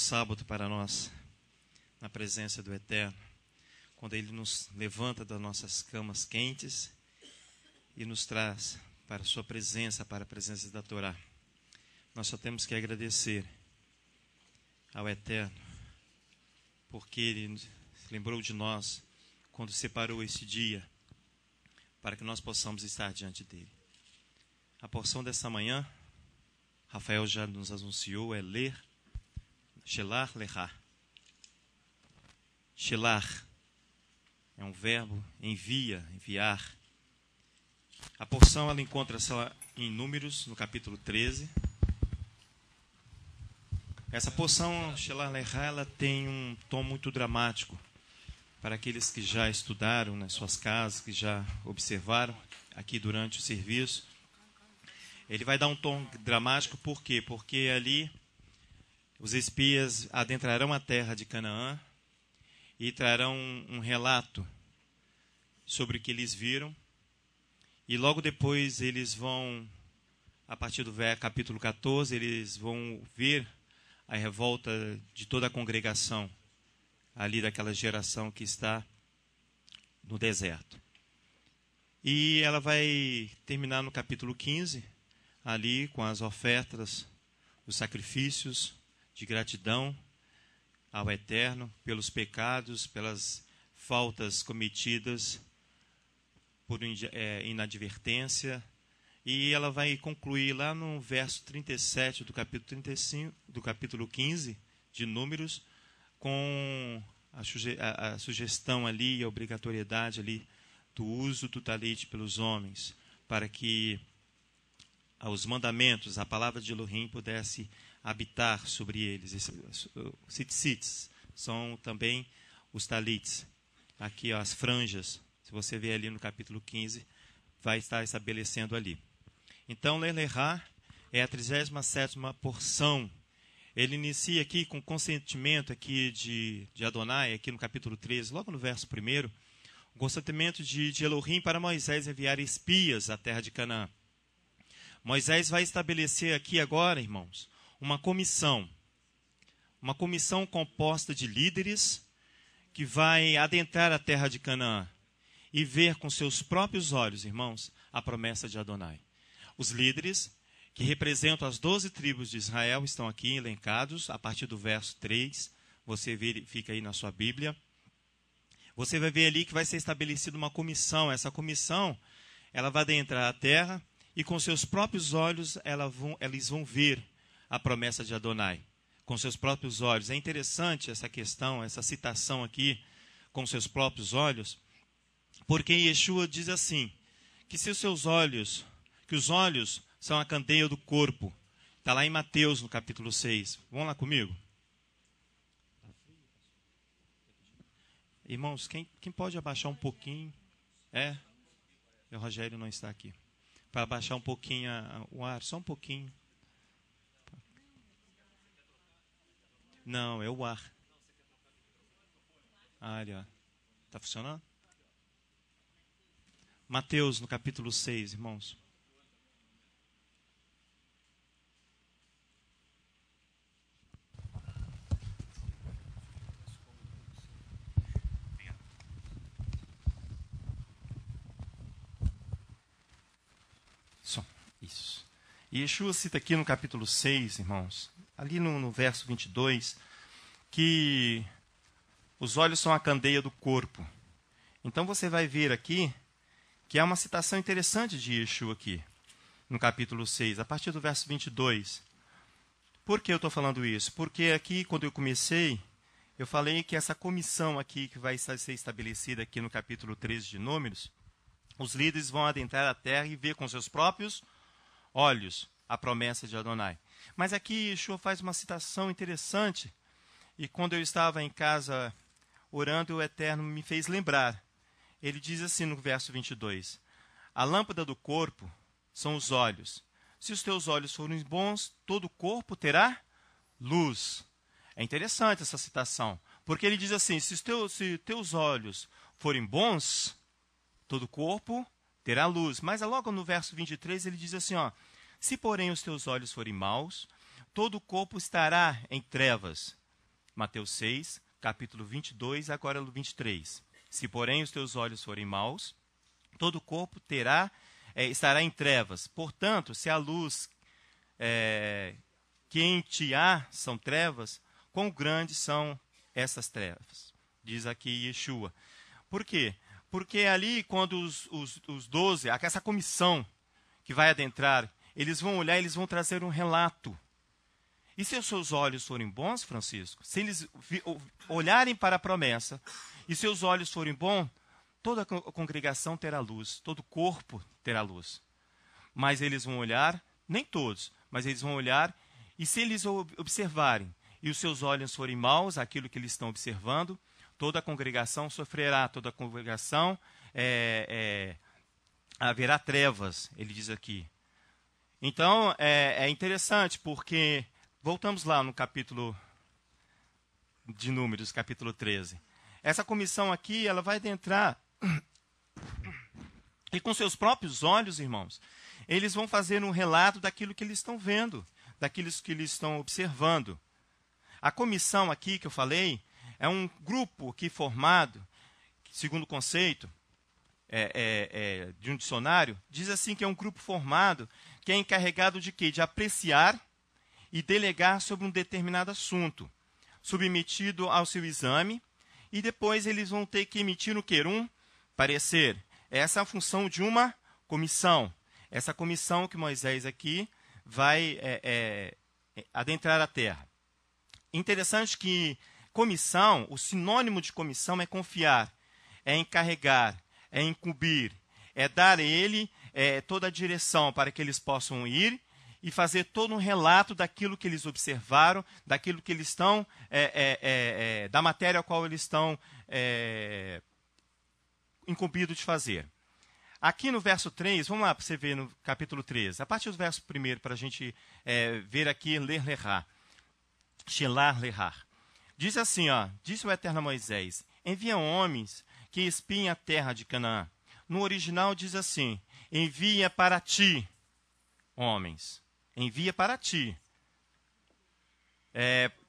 sábado para nós, na presença do Eterno, quando Ele nos levanta das nossas camas quentes e nos traz para a sua presença, para a presença da Torá. Nós só temos que agradecer ao Eterno, porque Ele se lembrou de nós quando separou esse dia para que nós possamos estar diante dEle. A porção dessa manhã, Rafael já nos anunciou, é ler, shelar, lerá. Shelar é um verbo, envia, enviar. A porção ela encontra-se em Números, no capítulo 13. Essa porção, shelar, lerá, ela tem um tom muito dramático. Para aqueles que já estudaram nas suas casas, que já observaram aqui durante o serviço, ele vai dar um tom dramático, por quê? Porque ali os espias adentrarão a terra de Canaã e trarão um relato sobre o que eles viram. E logo depois eles vão, a partir do capítulo 14, eles vão ver a revolta de toda a congregação ali daquela geração que está no deserto. E ela vai terminar no capítulo 15, ali com as ofertas, os sacrifícios de gratidão ao Eterno pelos pecados, pelas faltas cometidas por inadvertência. E ela vai concluir lá no verso 37 do capítulo 35, do capítulo 15 de Números, com a sugestão ali, a obrigatoriedade ali do uso do talite pelos homens, para que os mandamentos, a palavra de Elohim pudesse habitar sobre eles. Os tzitzits são também os talites. Aqui ó, as franjas, se você ver ali no capítulo 15, vai estar estabelecendo ali. Então, Lerá é a 37ª porção. Ele inicia aqui com consentimento aqui de Adonai, aqui no capítulo 13, logo no verso 1, o consentimento de Elohim para Moisés enviar espias à terra de Canaã. Moisés vai estabelecer aqui agora, irmãos, uma comissão composta de líderes que vai adentrar a terra de Canaã e ver com seus próprios olhos, irmãos, a promessa de Adonai. Os líderes que representam as 12 tribos de Israel estão aqui elencados a partir do verso 3. Você verifica aí na sua Bíblia. Você vai ver ali que vai ser estabelecida uma comissão. Essa comissão, ela vai adentrar a terra e com seus próprios olhos eles vão ver a promessa de Adonai. Com seus próprios olhos. É interessante essa questão, essa citação aqui, com seus próprios olhos, porque Yeshua diz assim, que se os seus olhos, que os olhos são a candeia do corpo. Está lá em Mateus, no capítulo 6. Vamos lá comigo? Irmãos, quem pode abaixar um pouquinho? O Rogério não está aqui. Para abaixar um pouquinho o ar, só um pouquinho. Não, é o ar. Ali, ó. Está funcionando? Mateus, no capítulo 6, irmãos. Isso. E Yeshua cita aqui no capítulo 6, irmãos, ali no verso 22, que os olhos são a candeia do corpo. Então você vai ver aqui que há uma citação interessante de Yeshua aqui, no capítulo 6, a partir do verso 22. Por que eu estou falando isso? Porque aqui, quando eu comecei, eu falei que essa comissão aqui, que vai ser estabelecida aqui no capítulo 13 de Números, os líderes vão adentrar a terra e ver com seus próprios olhos a promessa de Adonai. Mas aqui Yeshua faz uma citação interessante, e quando eu estava em casa orando, o Eterno me fez lembrar. Ele diz assim no verso 22, a lâmpada do corpo são os olhos. Se os teus olhos forem bons, todo o corpo terá luz. É interessante essa citação, porque ele diz assim, se teus olhos forem bons, todo o corpo terá luz. Mas logo no verso 23 ele diz assim, ó, se porém os teus olhos forem maus, todo o corpo estará em trevas. Mateus 6, capítulo 22, agora no 23. Se, porém, os teus olhos forem maus, todo o corpo estará em trevas. Portanto, se a luz que em ti há são trevas, quão grandes são essas trevas? Diz aqui Yeshua. Por quê? Porque ali, quando os 12, essa comissão que vai adentrar, eles vão olhar, eles vão trazer um relato. E se os seus olhos forem bons, Francisco, se eles olharem para a promessa, e seus olhos forem bons, toda a congregação terá luz, todo o corpo terá luz. Mas eles vão olhar, nem todos, mas eles vão olhar, e se eles observarem, e os seus olhos forem maus, aquilo que eles estão observando, toda a congregação sofrerá, toda a congregação haverá trevas, ele diz aqui. Então, é interessante, porque, voltamos lá no capítulo de Números, capítulo 13. Essa comissão aqui, ela vai adentrar, e com seus próprios olhos, irmãos, eles vão fazer um relato daquilo que eles estão vendo, daquilo que eles estão observando. A comissão aqui que eu falei é um grupo aqui formado, segundo o conceito de um dicionário, diz assim que é um grupo formado que é encarregado de quê? De apreciar e delegar sobre um determinado assunto, submetido ao seu exame, e depois eles vão ter que emitir o quê? Um parecer. Essa é a função de uma comissão. Essa comissão que Moisés aqui vai adentrar a terra. Interessante que comissão, o sinônimo de comissão é confiar, é encarregar, é incumbir, é dar a ele toda a direção para que eles possam ir e fazer todo um relato daquilo que eles observaram, daquilo que eles estão, da matéria a qual eles estão incumbidos de fazer. Aqui no verso 3, vamos lá para você ver no capítulo 13, a partir do verso 1, para a gente ver aqui, ler-lerá, shelar-lerá. Diz assim, disse o Eterno a Moisés, envia homens que espiem a terra de Canaã. No original diz assim, envia para ti, homens, envia para ti,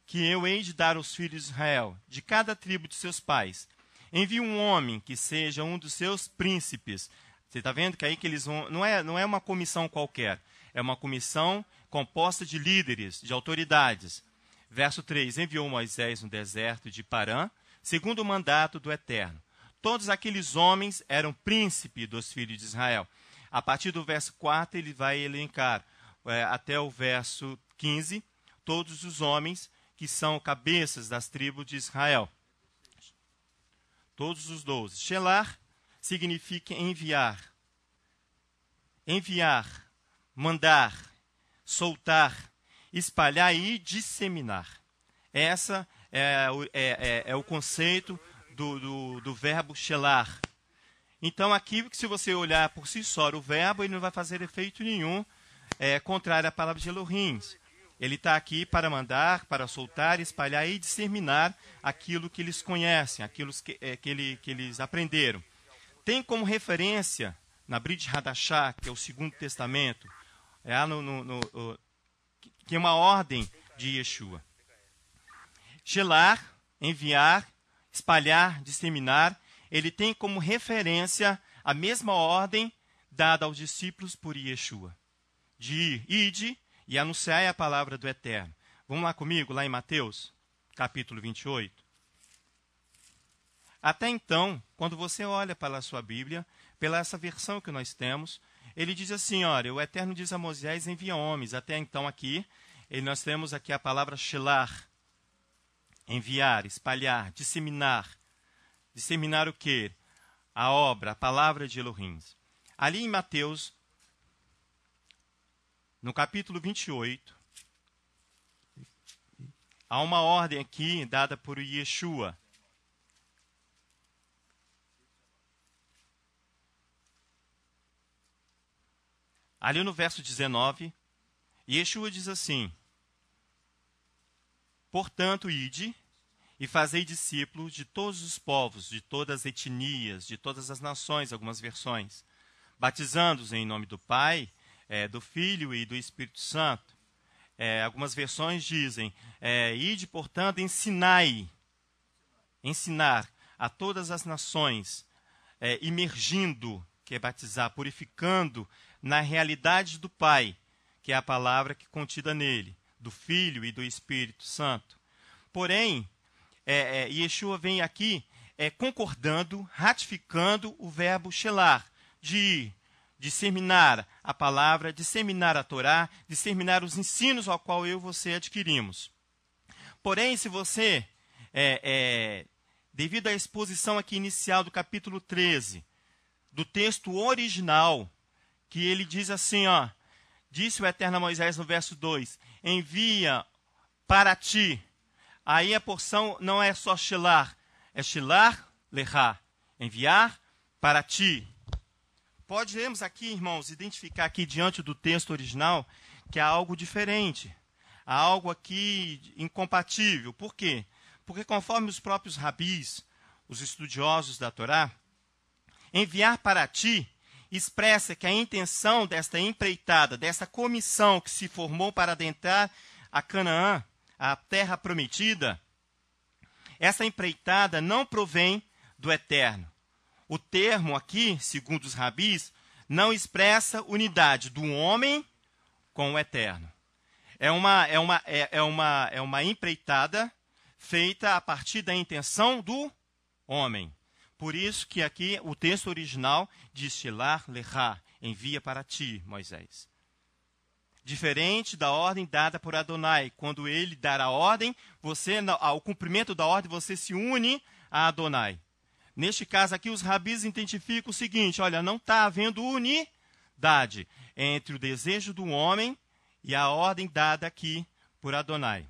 que eu hei de dar aos filhos de Israel, de cada tribo de seus pais. Envia um homem que seja um dos seus príncipes. Você está vendo que aí que eles vão... Não é uma comissão qualquer, é uma comissão composta de líderes, de autoridades. Verso 3, enviou Moisés no deserto de Parã, segundo o mandato do Eterno. Todos aqueles homens eram príncipes dos filhos de Israel. A partir do verso 4, ele vai elencar, até o verso 15, todos os homens que são cabeças das tribos de Israel. Todos os 12. Shelar significa enviar. Enviar, mandar, soltar, espalhar e disseminar. Essa é o conceito do verbo shelar. Então, aqui, se você olhar por si só o verbo, ele não vai fazer efeito nenhum, contrário à palavra de Elohim. Ele está aqui para mandar, para soltar, espalhar e disseminar aquilo que eles conhecem, aquilo que eles aprenderam. Tem como referência, na Brit Hadashah, que é o Segundo Testamento, que é uma ordem de Yeshua. Shelar, enviar, espalhar, disseminar, ele tem como referência a mesma ordem dada aos discípulos por Yeshua. De ir, ide e anunciai a palavra do Eterno. Vamos lá comigo, lá em Mateus, capítulo 28. Até então, quando você olha para a sua Bíblia, pela essa versão que nós temos, ele diz assim, olha, o Eterno diz a Moisés, envia homens. Até então aqui, nós temos aqui a palavra shelar, enviar, espalhar, disseminar. Disseminar o quê? A obra, a palavra de Elohim. Ali em Mateus, no capítulo 28, há uma ordem aqui dada por Yeshua. Ali no verso 19, Yeshua diz assim, portanto, ide e fazei discípulos de todos os povos, de todas as etnias, de todas as nações, algumas versões, batizando-os em nome do Pai, do Filho e do Espírito Santo, Algumas versões dizem, ide, portanto, ensinar a todas as nações, imergindo, que é batizar, purificando na realidade do Pai, que é a palavra que é contida nele, do Filho e do Espírito Santo. Porém, Yeshua vem aqui concordando, ratificando o verbo shelar, de ir, disseminar a palavra, disseminar a Torá, disseminar os ensinos ao qual eu e você adquirimos. Porém, se você, devido à exposição aqui inicial do capítulo 13, do texto original, que ele diz assim, disse o Eterno a Moisés no verso 2, envia para ti. Aí a porção não é só shelar, é shelar lechá, enviar para ti. Podemos aqui, irmãos, identificar aqui diante do texto original que há algo diferente. Há algo aqui incompatível. Por quê? Porque conforme os próprios rabis, os estudiosos da Torá, enviar para ti expressa que a intenção desta empreitada, desta comissão que se formou para adentrar a Canaã, a terra prometida, essa empreitada não provém do Eterno. O termo aqui, segundo os rabis, não expressa unidade do homem com o Eterno. É uma empreitada feita a partir da intenção do homem. Por isso que aqui o texto original diz shelar lechá, envia para ti, Moisés. Diferente da ordem dada por Adonai. Quando ele dar a ordem, ao cumprimento da ordem, você se une a Adonai. Neste caso aqui, os rabis identificam o seguinte, olha, não está havendo unidade entre o desejo do homem e a ordem dada aqui por Adonai.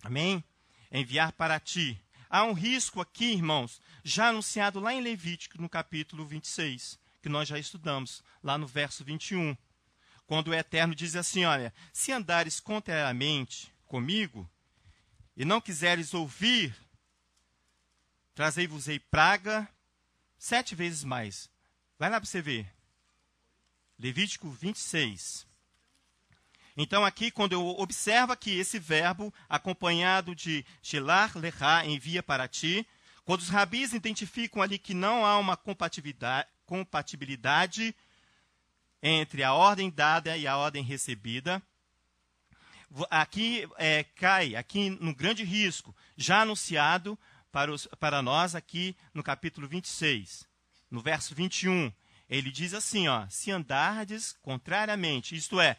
Amém? Enviar para ti. Há um risco aqui, irmãos, já anunciado lá em Levítico, no capítulo 26, que nós já estudamos, lá no verso 21. Quando o Eterno diz assim, olha, se andares contrariamente comigo e não quiseres ouvir, trazei-vos-ei praga 7 vezes mais. Vai lá para você ver. Levítico 26. Então aqui, quando eu observo aqui esse verbo acompanhado de shelar lechá, envia para ti, quando os rabis identificam ali que não há uma compatibilidade entre a ordem dada e a ordem recebida, aqui cai aqui no grande risco, já anunciado para nós aqui no capítulo 26, no verso 21. Ele diz assim, se andardes contrariamente, isto é,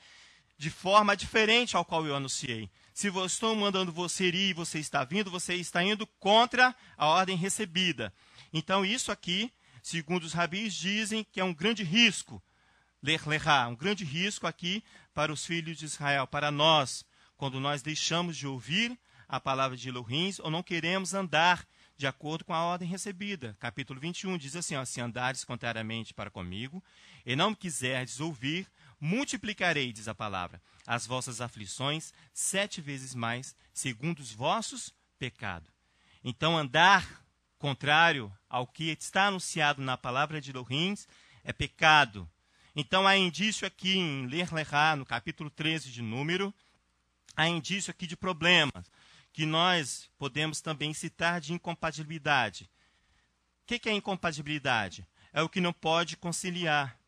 de forma diferente ao qual eu anunciei. Se eu estou mandando você ir e você está vindo, você está indo contra a ordem recebida. Então isso aqui, segundo os rabis, dizem que é um grande risco, um grande risco aqui para os filhos de Israel, para nós, quando nós deixamos de ouvir a palavra de Elohim ou não queremos andar de acordo com a ordem recebida. Capítulo 21 diz assim, se andares contrariamente para comigo e não me quiserdes ouvir, multiplicarei, diz a palavra, as vossas aflições 7 vezes mais, segundo os vossos pecados. Então, andar contrário ao que está anunciado na palavra de Elohim é pecado. Então, há indício aqui em Ler Lechá, no capítulo 13 de Número, há indício aqui de problemas, que nós podemos também citar de incompatibilidade. O que é incompatibilidade? É o que não pode conciliar,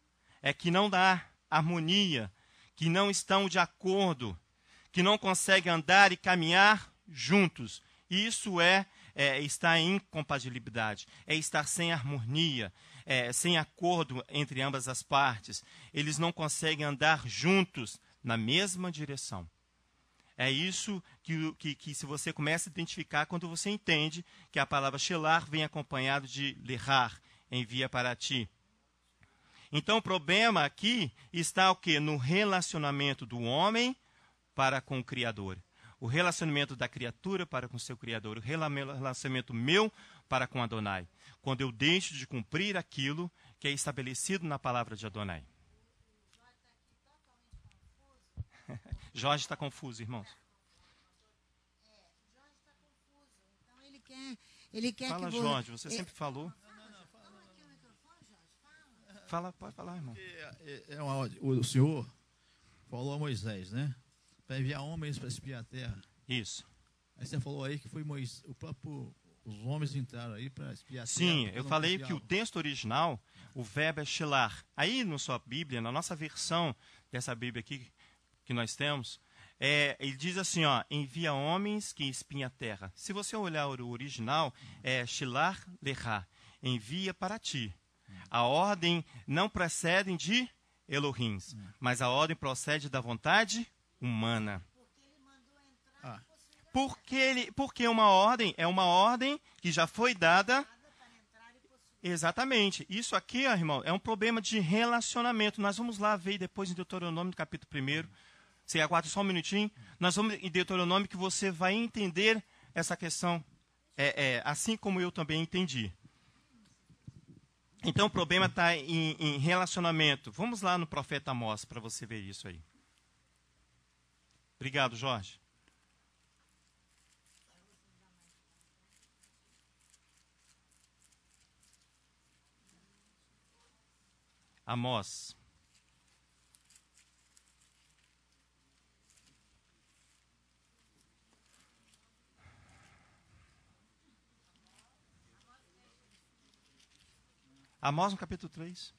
é que não dá harmonia, que não estão de acordo, que não conseguem andar e caminhar juntos. Isso é estar em incompatibilidade, é estar sem harmonia, sem acordo entre ambas as partes. Eles não conseguem andar juntos na mesma direção. É isso que se você começa a identificar quando você entende que a palavra shelar vem acompanhado de lechar, envia para ti. Então o problema aqui está o quê? No relacionamento do homem para com o Criador. O relacionamento da criatura para com seu Criador. O relacionamento meu para com Adonai. Quando eu deixo de cumprir aquilo que é estabelecido na palavra de Adonai. Jorge está confuso, irmãos. Jorge está confuso. Então ele quer Fala, que Jorge, você sempre falou. Pode falar, irmão. O Senhor falou a Moisés, né? para enviar homens para espiar a terra. Isso. Aí você falou aí que foi Moisés, os homens entraram aí para espiar a terra. Sim, eu falei que o texto original, o verbo é shelar. Aí, na sua Bíblia, na nossa versão dessa Bíblia aqui que nós temos, ele diz assim, ó, envia homens que espiem a terra. Se você olhar o original, é shelar lecha, envia para ti. A ordem não procede de Elohim, mas a ordem procede da vontade humana. Porque uma ordem é uma ordem que já foi dada. Exatamente. Isso aqui, irmão, é um problema de relacionamento. Nós vamos lá ver depois em Deuteronômio, no capítulo 1. Você aguarda só um minutinho. Nós vamos em Deuteronômio que você vai entender essa questão, assim como eu também entendi. Então, o problema está em relacionamento. Vamos lá no profeta Amós para você ver isso aí. Obrigado, Jorge. Amós. Amós no capítulo 3.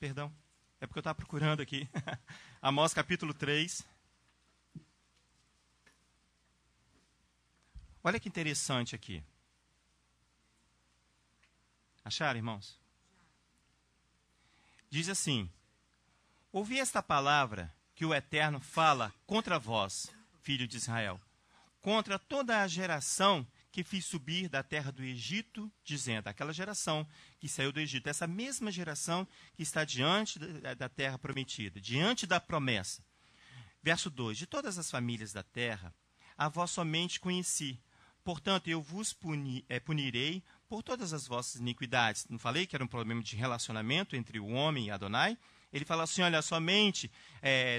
Perdão, é porque eu estava procurando aqui. Amós capítulo 3. Olha que interessante aqui. Acharam, irmãos? Diz assim: ouvi esta palavra que o Eterno fala contra vós, filho de Israel, contra toda a geração que fiz subir da terra do Egito, dizendo, aquela geração que saiu do Egito, essa mesma geração que está diante da terra prometida, diante da promessa. Verso 2, de todas as famílias da terra, a vós somente conheci, portanto eu vos punirei por todas as vossas iniquidades. Não falei que era um problema de relacionamento entre o homem e Adonai? Ele fala assim, olha, somente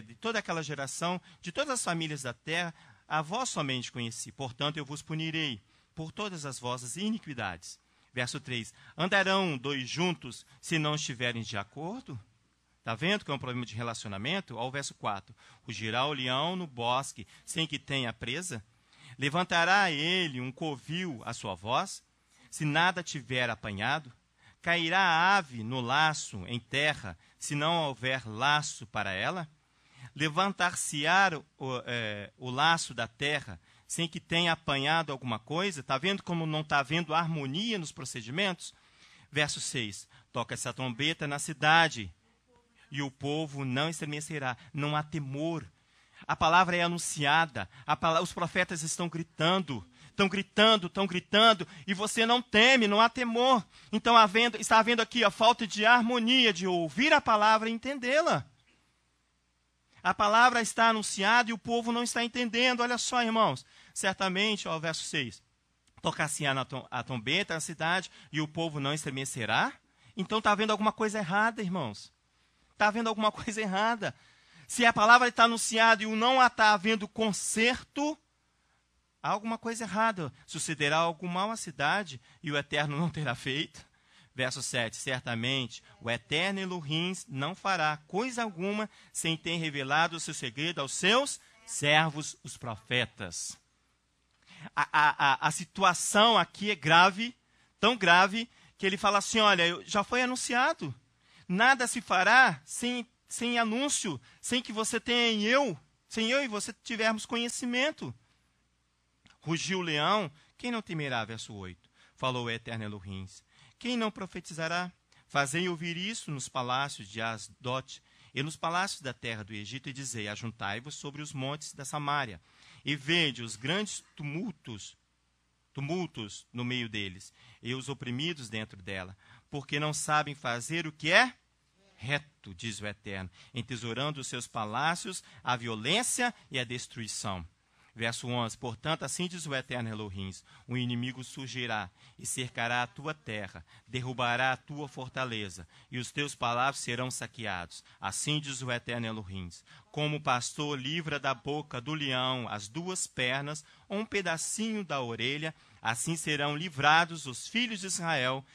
de toda aquela geração, de todas as famílias da terra, a vós somente conheci, portanto eu vos punirei por todas as vossas iniquidades. Verso 3, andarão dois juntos se não estiverem de acordo? Está vendo que é um problema de relacionamento? Olha o verso 4, rugirá o leão no bosque sem que tenha presa? Levantará ele um covil à sua voz? Se nada tiver apanhado? Cairá a ave no laço em terra, se não houver laço para ela? Levantar-se-á o laço da terra, sem que tenha apanhado alguma coisa? Está vendo como não está havendo harmonia nos procedimentos? Verso 6, toca-se a trombeta na cidade, e o povo não estremecerá. Não há temor. A palavra é anunciada, os profetas estão gritando, e você não teme, não há temor. Então está havendo aqui a falta de harmonia, de ouvir a palavra e entendê-la. A palavra está anunciada e o povo não está entendendo. Olha só, irmãos, certamente, ó, verso 6, tocar-se-á a trombeta na cidade e o povo não estremecerá? Então está havendo alguma coisa errada, irmãos. Está havendo alguma coisa errada. Se a palavra está anunciada e não está havendo conserto, há alguma coisa errada. Sucederá algum mal à cidade e o Eterno não terá feito. Verso 7, certamente o Eterno Elohim não fará coisa alguma sem ter revelado o seu segredo aos seus servos, os profetas. A situação aqui é grave, tão grave, que ele fala assim, olha, já foi anunciado. Nada se fará sem anúncio, sem que você tenha sem eu e você tivermos conhecimento. Rugiu o leão, quem não temerá? Verso 8. Falou o Eterno Elohim. Quem não profetizará? Fazei ouvir isso nos palácios de Asdot e nos palácios da terra do Egito, e dizei, ajuntai-vos sobre os montes da Samária, e vede os grandes tumultos no meio deles, e os oprimidos dentro dela, porque não sabem fazer o que é reto, diz o Eterno, entesourando os seus palácios a violência e a destruição. Verso 11, portanto, assim diz o Eterno Elohim, o inimigo surgirá e cercará a tua terra, derrubará a tua fortaleza, e os teus palácios serão saqueados. Assim diz o Eterno Elohim, como o pastor livra da boca do leão as duas pernas, ou um pedacinho da orelha, assim serão livrados os filhos de Israel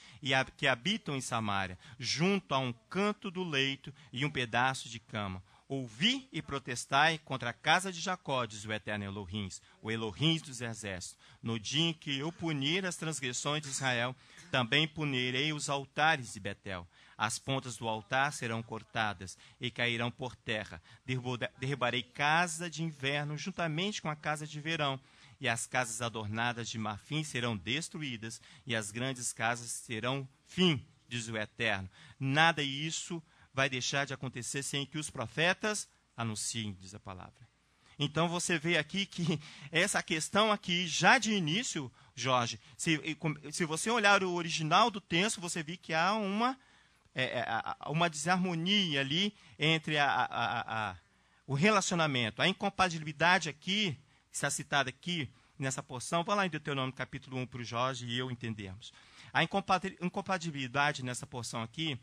que habitam em Samária, junto a um canto do leito e um pedaço de cama. ouvi e protestai contra a casa de Jacó, diz o eterno Elohim, o Elohim dos exércitos. No dia em que eu punir as transgressões de Israel, também punirei os altares de Betel. As pontas do altar serão cortadas e cairão por terra. Derribarei casa de inverno juntamente com a casa de verão, e as casas adornadas de marfim serão destruídas, e as grandes casas terão fim, diz o Eterno. Nada disso vai deixar de acontecer sem que os profetas anunciem, diz a palavra. Então você vê aqui que essa questão aqui, já de início, Jorge, se você olhar o original do texto, você vê que há uma desarmonia ali entre o relacionamento. A incompatibilidade aqui, que está citada aqui nessa porção, vai lá em Deuteronômio capítulo 1 para o Jorge e eu entendermos. A incompatibilidade nessa porção aqui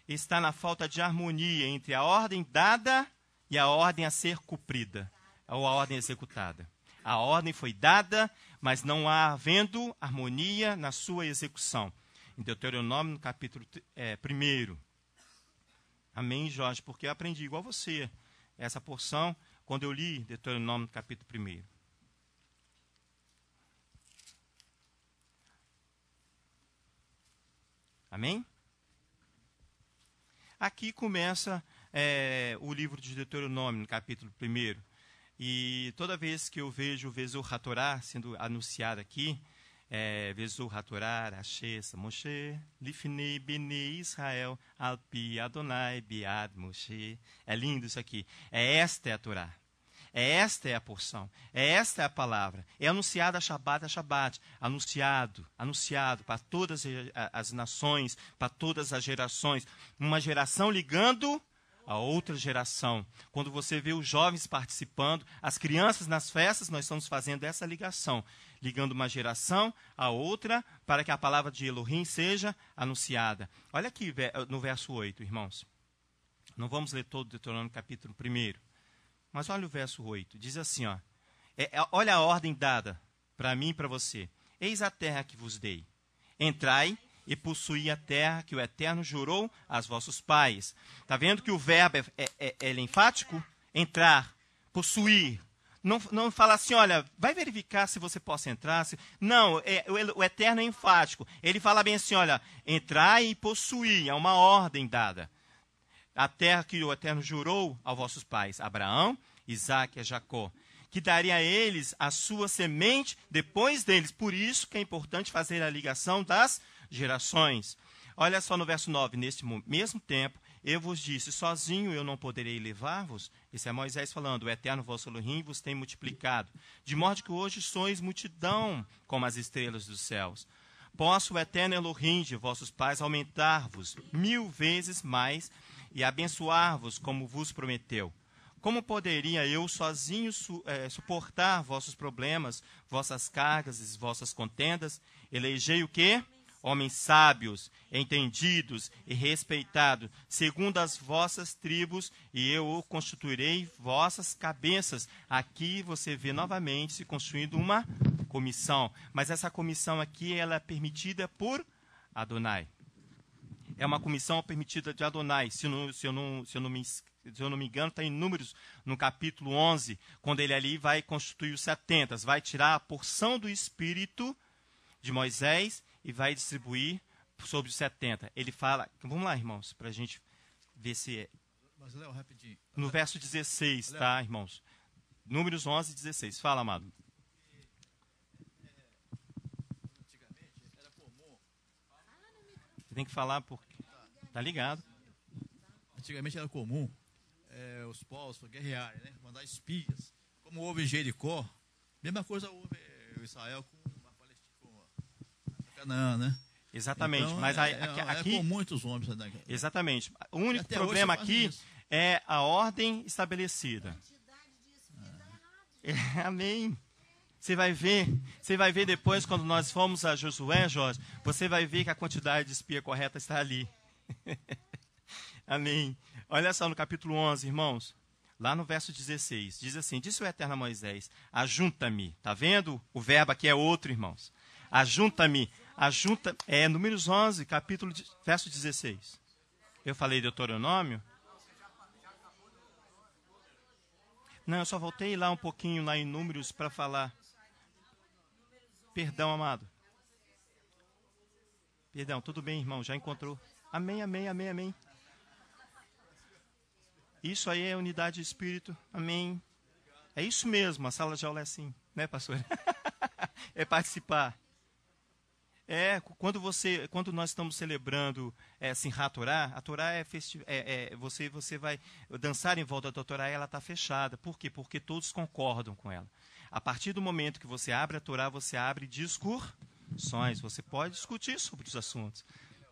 está na falta de harmonia entre a ordem dada e a ordem a ser cumprida, ou a ordem executada. A ordem foi dada, mas não há havendo harmonia na sua execução. Em Deuteronômio, no capítulo 1. Amém, Jorge? Porque eu aprendi igual você essa porção quando eu li Deuteronômio, no capítulo 1. Amém? Aqui começa o livro de Deuteronômio, no capítulo 1. E toda vez que eu vejo o Vezur HaTorah sendo anunciado aqui, Vezur HaTorah, Ashes, Moshe, Lifnei Bnei Israel, Alpi Adonai Biad Moshe. É lindo isso aqui. Esta é a Torá. Esta é a porção. Esta é a palavra. É anunciada a Shabat, anunciado para todas as nações, para todas as gerações. Uma geração ligando a outra geração. Quando você vê os jovens participando, as crianças nas festas, nós estamos fazendo essa ligação, ligando uma geração a outra, para que a palavra de Elohim seja anunciada. Olha aqui no verso 8, irmãos. Não vamos ler todo o Deuteronômio capítulo 1, mas olha o verso 8. Diz assim, ó, olha a ordem dada para mim e para você. Eis a terra que vos dei. Entrai e possuí a terra que o Eterno jurou aos vossos pais. Está vendo que o verbo é enfático? Entrar, possuir. Não fala assim, olha, vai verificar se você possa entrar. Não, o Eterno é enfático. Ele fala bem assim, olha, entrar e possuir. É uma ordem dada. A terra que o Eterno jurou aos vossos pais, Abraão, Isaque e Jacó, que daria a eles a sua semente depois deles. Por isso que é importante fazer a ligação das gerações. Olha só no verso 9, neste mesmo tempo, eu vos disse, sozinho eu não poderei levar-vos. Esse é Moisés falando, o Eterno vosso Elohim vos tem multiplicado, de modo que hoje sois multidão como as estrelas dos céus. Posso o Eterno Elohim de vossos pais aumentar-vos 1000 vezes mais e abençoar-vos como vos prometeu. Como poderia eu sozinho suportar vossos problemas, vossas cargas e vossas contendas? Elegei o quê? Homens sábios, entendidos e respeitados, segundo as vossas tribos, e eu o constituirei vossas cabeças. Aqui você vê novamente se construindo uma comissão. Mas essa comissão aqui, ela é permitida por Adonai. É uma comissão permitida de Adonai. Se eu não me engano, está em Números, no capítulo 11, quando ele ali vai constituir os 70, vai tirar a porção do Espírito de Moisés e vai distribuir sobre os 70. Ele fala, vamos lá, irmãos, para a gente ver se é. Mas, Léo, rapidinho. No verso 16, tá, irmãos? Números 11 e 16. Fala, amado. Antigamente era comum. Você tem que falar porque tá ligado. Antigamente era comum os povos guerrearem, né? Mandar espias. Como houve em Jericó, mesma coisa houve em Israel com a Palestina, com a Canaã, né? Exatamente. Então, mas aqui com muitos homens. Né? Exatamente. O único Até problema hoje aqui isso. é a ordem estabelecida. Amém. Você vai ver depois, quando nós formos a Josué, Jorge, você vai ver que a quantidade de espia correta está ali. Amém. Olha só no capítulo 11, irmãos, lá no verso 16, diz assim, disse o Eterno a Moisés, ajunta-me. Está vendo? O verbo aqui é outro, irmãos. Ajunta-me. Números 11, verso 16. Eu falei Deuteronômio? Não, eu só voltei lá um pouquinho, lá em Números, para falar. Perdão, amado. Perdão, tudo bem, irmão, já encontrou. Amém, amém, amém, amém. Isso aí é unidade de espírito, amém. É isso mesmo, a sala de aula é assim, né, pastor? É participar. Quando nós estamos celebrando Simchat Torah, a Torá você vai dançar em volta da Torá e ela está fechada. Por quê? Porque todos concordam com ela. A partir do momento que você abre a Torá, você abre discussões. Você pode discutir sobre os assuntos.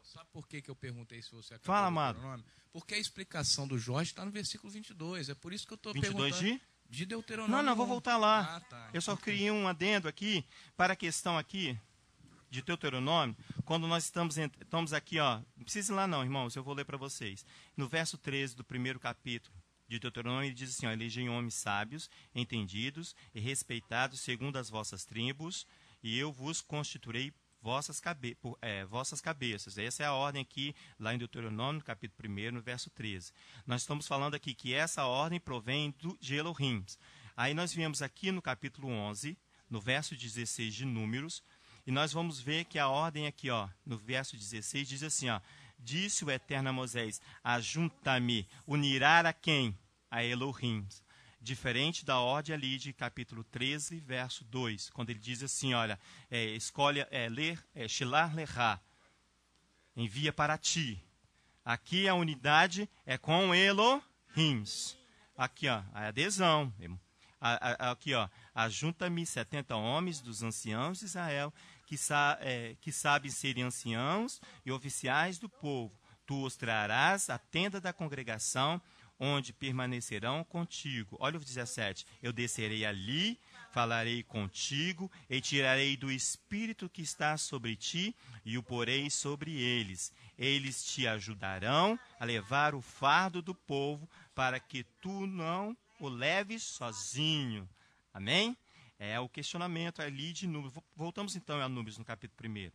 Sabe por que eu perguntei se você acabou? Fala, amado. Porque a explicação do Jorge está no versículo 22. É por isso que eu estou perguntando. 22 de Deuteronômio. Não, vou voltar lá. Ah, tá. Eu só criei um adendo aqui para a questão aqui de Deuteronômio, quando nós estamos aqui, ó, não precisa ir lá não, irmãos, eu vou ler para vocês. No verso 13 do primeiro capítulo de Deuteronômio, ele diz assim, ó, elegei homens sábios, entendidos e respeitados segundo as vossas tribos, e eu vos constituirei vossas cabeças. Essa é a ordem aqui, lá em Deuteronômio, no capítulo 1, no verso 13. Nós estamos falando aqui que essa ordem provém de Elohim. Aí nós viemos aqui no capítulo 11, no verso 16 de Números, e nós vamos ver que a ordem aqui, ó, no verso 16, diz assim, ó, disse o Eterno a Moisés, ajunta-me, unirá a quem? A Elohim. Diferente da ordem ali de capítulo 13, verso 2, quando ele diz assim, olha, Shelah Lechá, envia para ti. Aqui a unidade é com Elohim. Aqui, ó, a adesão. Aqui, ó, ajunta-me 70 homens dos anciãos de Israel, que sabem serem anciãos e oficiais do povo. Tu os trarás à tenda da congregação, onde permanecerão contigo. Olha o 17. Eu descerei ali, falarei contigo, e tirarei do espírito que está sobre ti, e o porei sobre eles. Eles te ajudarão a levar o fardo do povo, para que tu não o leves sozinho. Amém? É o questionamento ali de Números. Voltamos então a Números no capítulo 1.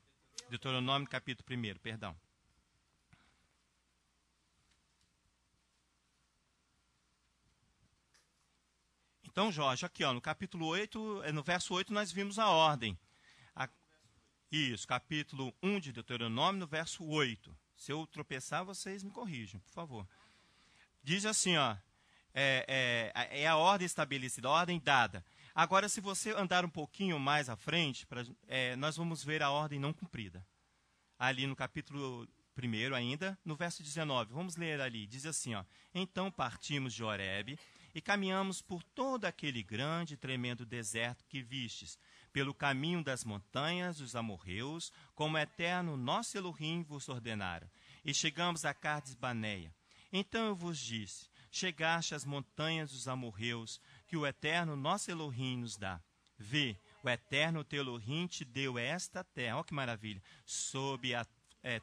Deuteronômio, capítulo 1, perdão. Então, Jorge, aqui ó, no capítulo 8, no verso 8, nós vimos a ordem. Isso, capítulo 1 de Deuteronômio, no verso 8. Se eu tropeçar, vocês me corrijam, por favor. Diz assim, ó, é a ordem estabelecida, a ordem dada. Agora, se você andar um pouquinho mais à frente, nós vamos ver a ordem não cumprida. Ali no capítulo 1 ainda, no verso 19. Vamos ler ali. Diz assim, ó. Então partimos de Horebe e caminhamos por todo aquele grande e tremendo deserto que vistes, pelo caminho das montanhas dos amorreus, como o Eterno nosso Elohim vos ordenara. E chegamos a Cades Baneia. Então eu vos disse, chegaste às montanhas dos amorreus, que o Eterno nosso Elohim nos dá. Vê, o Eterno teu Elohim te deu esta terra. Olha que maravilha.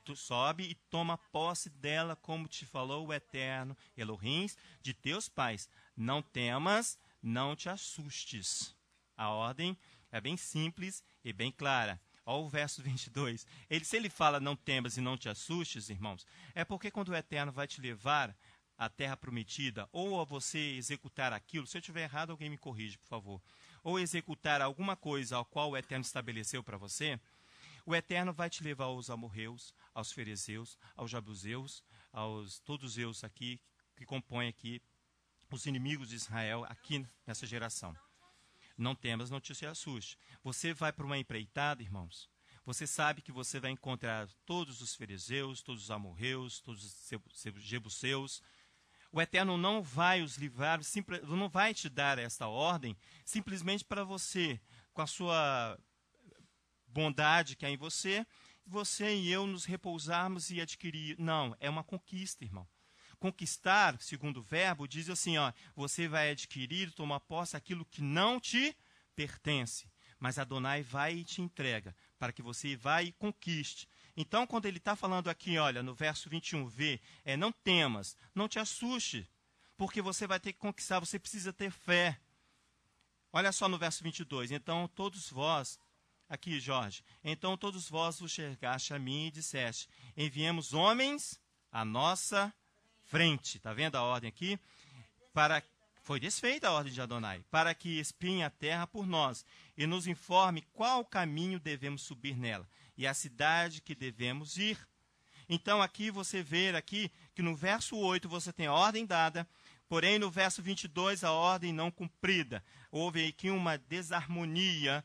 Tu sobe e toma posse dela, como te falou o Eterno Elohim de teus pais. Não temas, não te assustes. A ordem é bem simples e bem clara. Olha o verso 22. Se ele fala não temas e não te assustes, irmãos, é porque quando o Eterno vai te levar à terra prometida, ou a você executar aquilo, se eu estiver errado, alguém me corrige, por favor, ou executar alguma coisa ao qual o Eterno estabeleceu para você, o Eterno vai te levar aos amorreus, aos ferezeus, aos jabuseus, todos eus aqui, que compõem aqui os inimigos de Israel, aqui nessa geração. Não temas, não te assuste. Você vai para uma empreitada, irmãos, você sabe que você vai encontrar todos os ferezeus, todos os amorreus, todos os jebuseus. O Eterno não vai os livrar, não vai te dar esta ordem simplesmente para você, com a sua bondade que há em você e eu nos repousarmos e adquirir. Não, é uma conquista, irmão. Conquistar, segundo o verbo, diz assim, ó, você vai adquirir, tomar posse aquilo que não te pertence. Mas Adonai vai e te entrega, para que você vá e conquiste. Então, quando ele está falando aqui, olha, no verso 21b, não temas, não te assuste, porque você vai ter que conquistar, você precisa ter fé. Olha só no verso 22, então todos vós, aqui Jorge, então todos vós vos chegaste a mim e disseste, enviemos homens à nossa frente, está vendo a ordem aqui? Para Foi desfeita a ordem de Adonai, para que espiem a terra por nós e nos informe qual caminho devemos subir nela e a cidade que devemos ir. Então aqui você vê aqui que no verso 8 você tem a ordem dada, porém no verso 22 a ordem não cumprida. Houve aqui uma desarmonia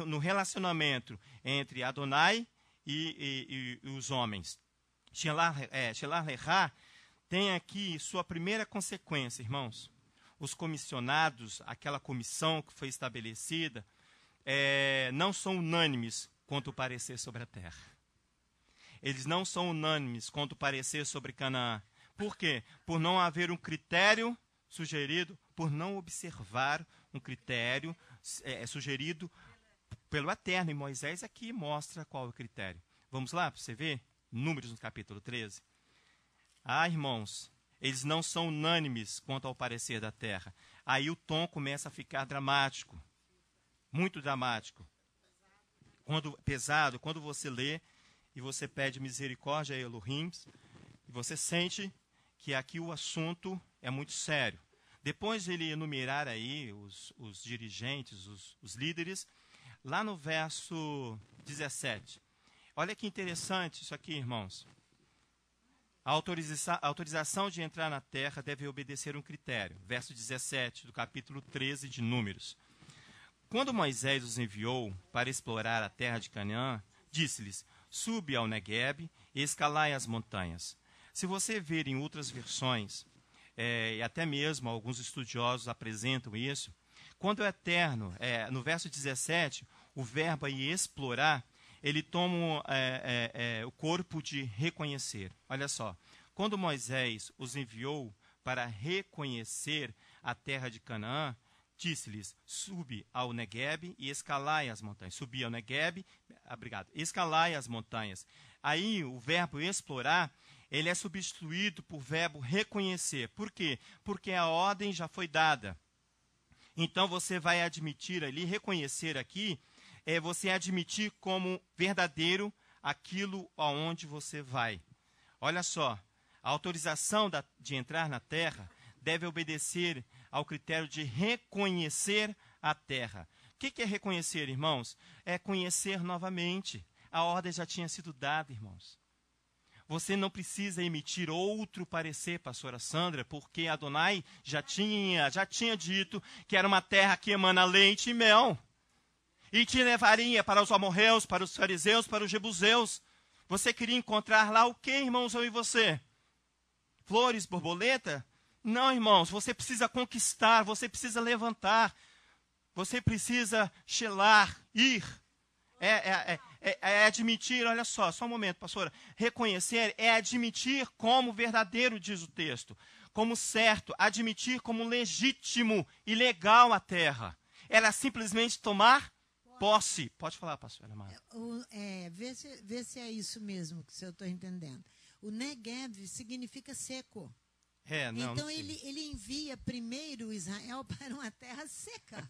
no relacionamento entre Adonai e os homens. Shelah Lechá tem aqui sua primeira consequência, irmãos. Os comissionados, aquela comissão que foi estabelecida, não são unânimes quanto ao parecer sobre a terra. Eles não são unânimes quanto ao parecer sobre Canaã. Por quê? Por não haver um critério sugerido, por não observar um critério sugerido pelo Eterno. E Moisés aqui mostra qual é o critério. Vamos lá para você ver? Números no capítulo 13. Irmãos, eles não são unânimes quanto ao parecer da terra. Aí o tom começa a ficar dramático. Muito dramático. Pesado, quando você lê e você pede misericórdia a Elohim, e você sente que aqui o assunto é muito sério. Depois de ele enumerar aí os dirigentes, os líderes, lá no verso 17. Olha que interessante isso aqui, irmãos. A autorização de entrar na terra deve obedecer um critério. Verso 17 do capítulo 13 de Números. Quando Moisés os enviou para explorar a terra de Canaã, disse-lhes: subi ao Negueb e escalai as montanhas. Se você ver em outras versões, e até mesmo alguns estudiosos apresentam isso, quando o Eterno, no verso 17, o verbo aí explorar, ele toma o corpo de reconhecer. Olha só, quando Moisés os enviou para reconhecer a terra de Canaã, disse-lhes: subi ao Negueb e escalai as montanhas. Subi ao Negueb, escalai as montanhas. Aí o verbo explorar, ele é substituído por verbo reconhecer. Por quê? Porque a ordem já foi dada. Então você vai admitir ali, reconhecer aqui, você admitir como verdadeiro aquilo aonde você vai. Olha só, a autorização de entrar na terra deve obedecer ao critério de reconhecer a terra. O que é reconhecer, irmãos? É conhecer novamente. A ordem já tinha sido dada, irmãos. Você não precisa emitir outro parecer, pastora Sandra, porque Adonai já tinha dito que era uma terra que emana leite e mel. E te levaria para os amorreus, para os fariseus, para os jebuseus. Você queria encontrar lá o que, irmãos, eu e você? Flores, borboleta? Não, irmãos, você precisa conquistar, você precisa levantar. Você precisa shelar, ir. É admitir, olha só um momento, pastora. Reconhecer é admitir como verdadeiro, diz o texto. Como certo, admitir como legítimo e legal a terra. Era simplesmente tomar posse. Pode falar, pastora Amara. Vê se é isso mesmo que eu estou entendendo. O Negev significa seco. Então ele envia primeiro Israel para uma terra seca.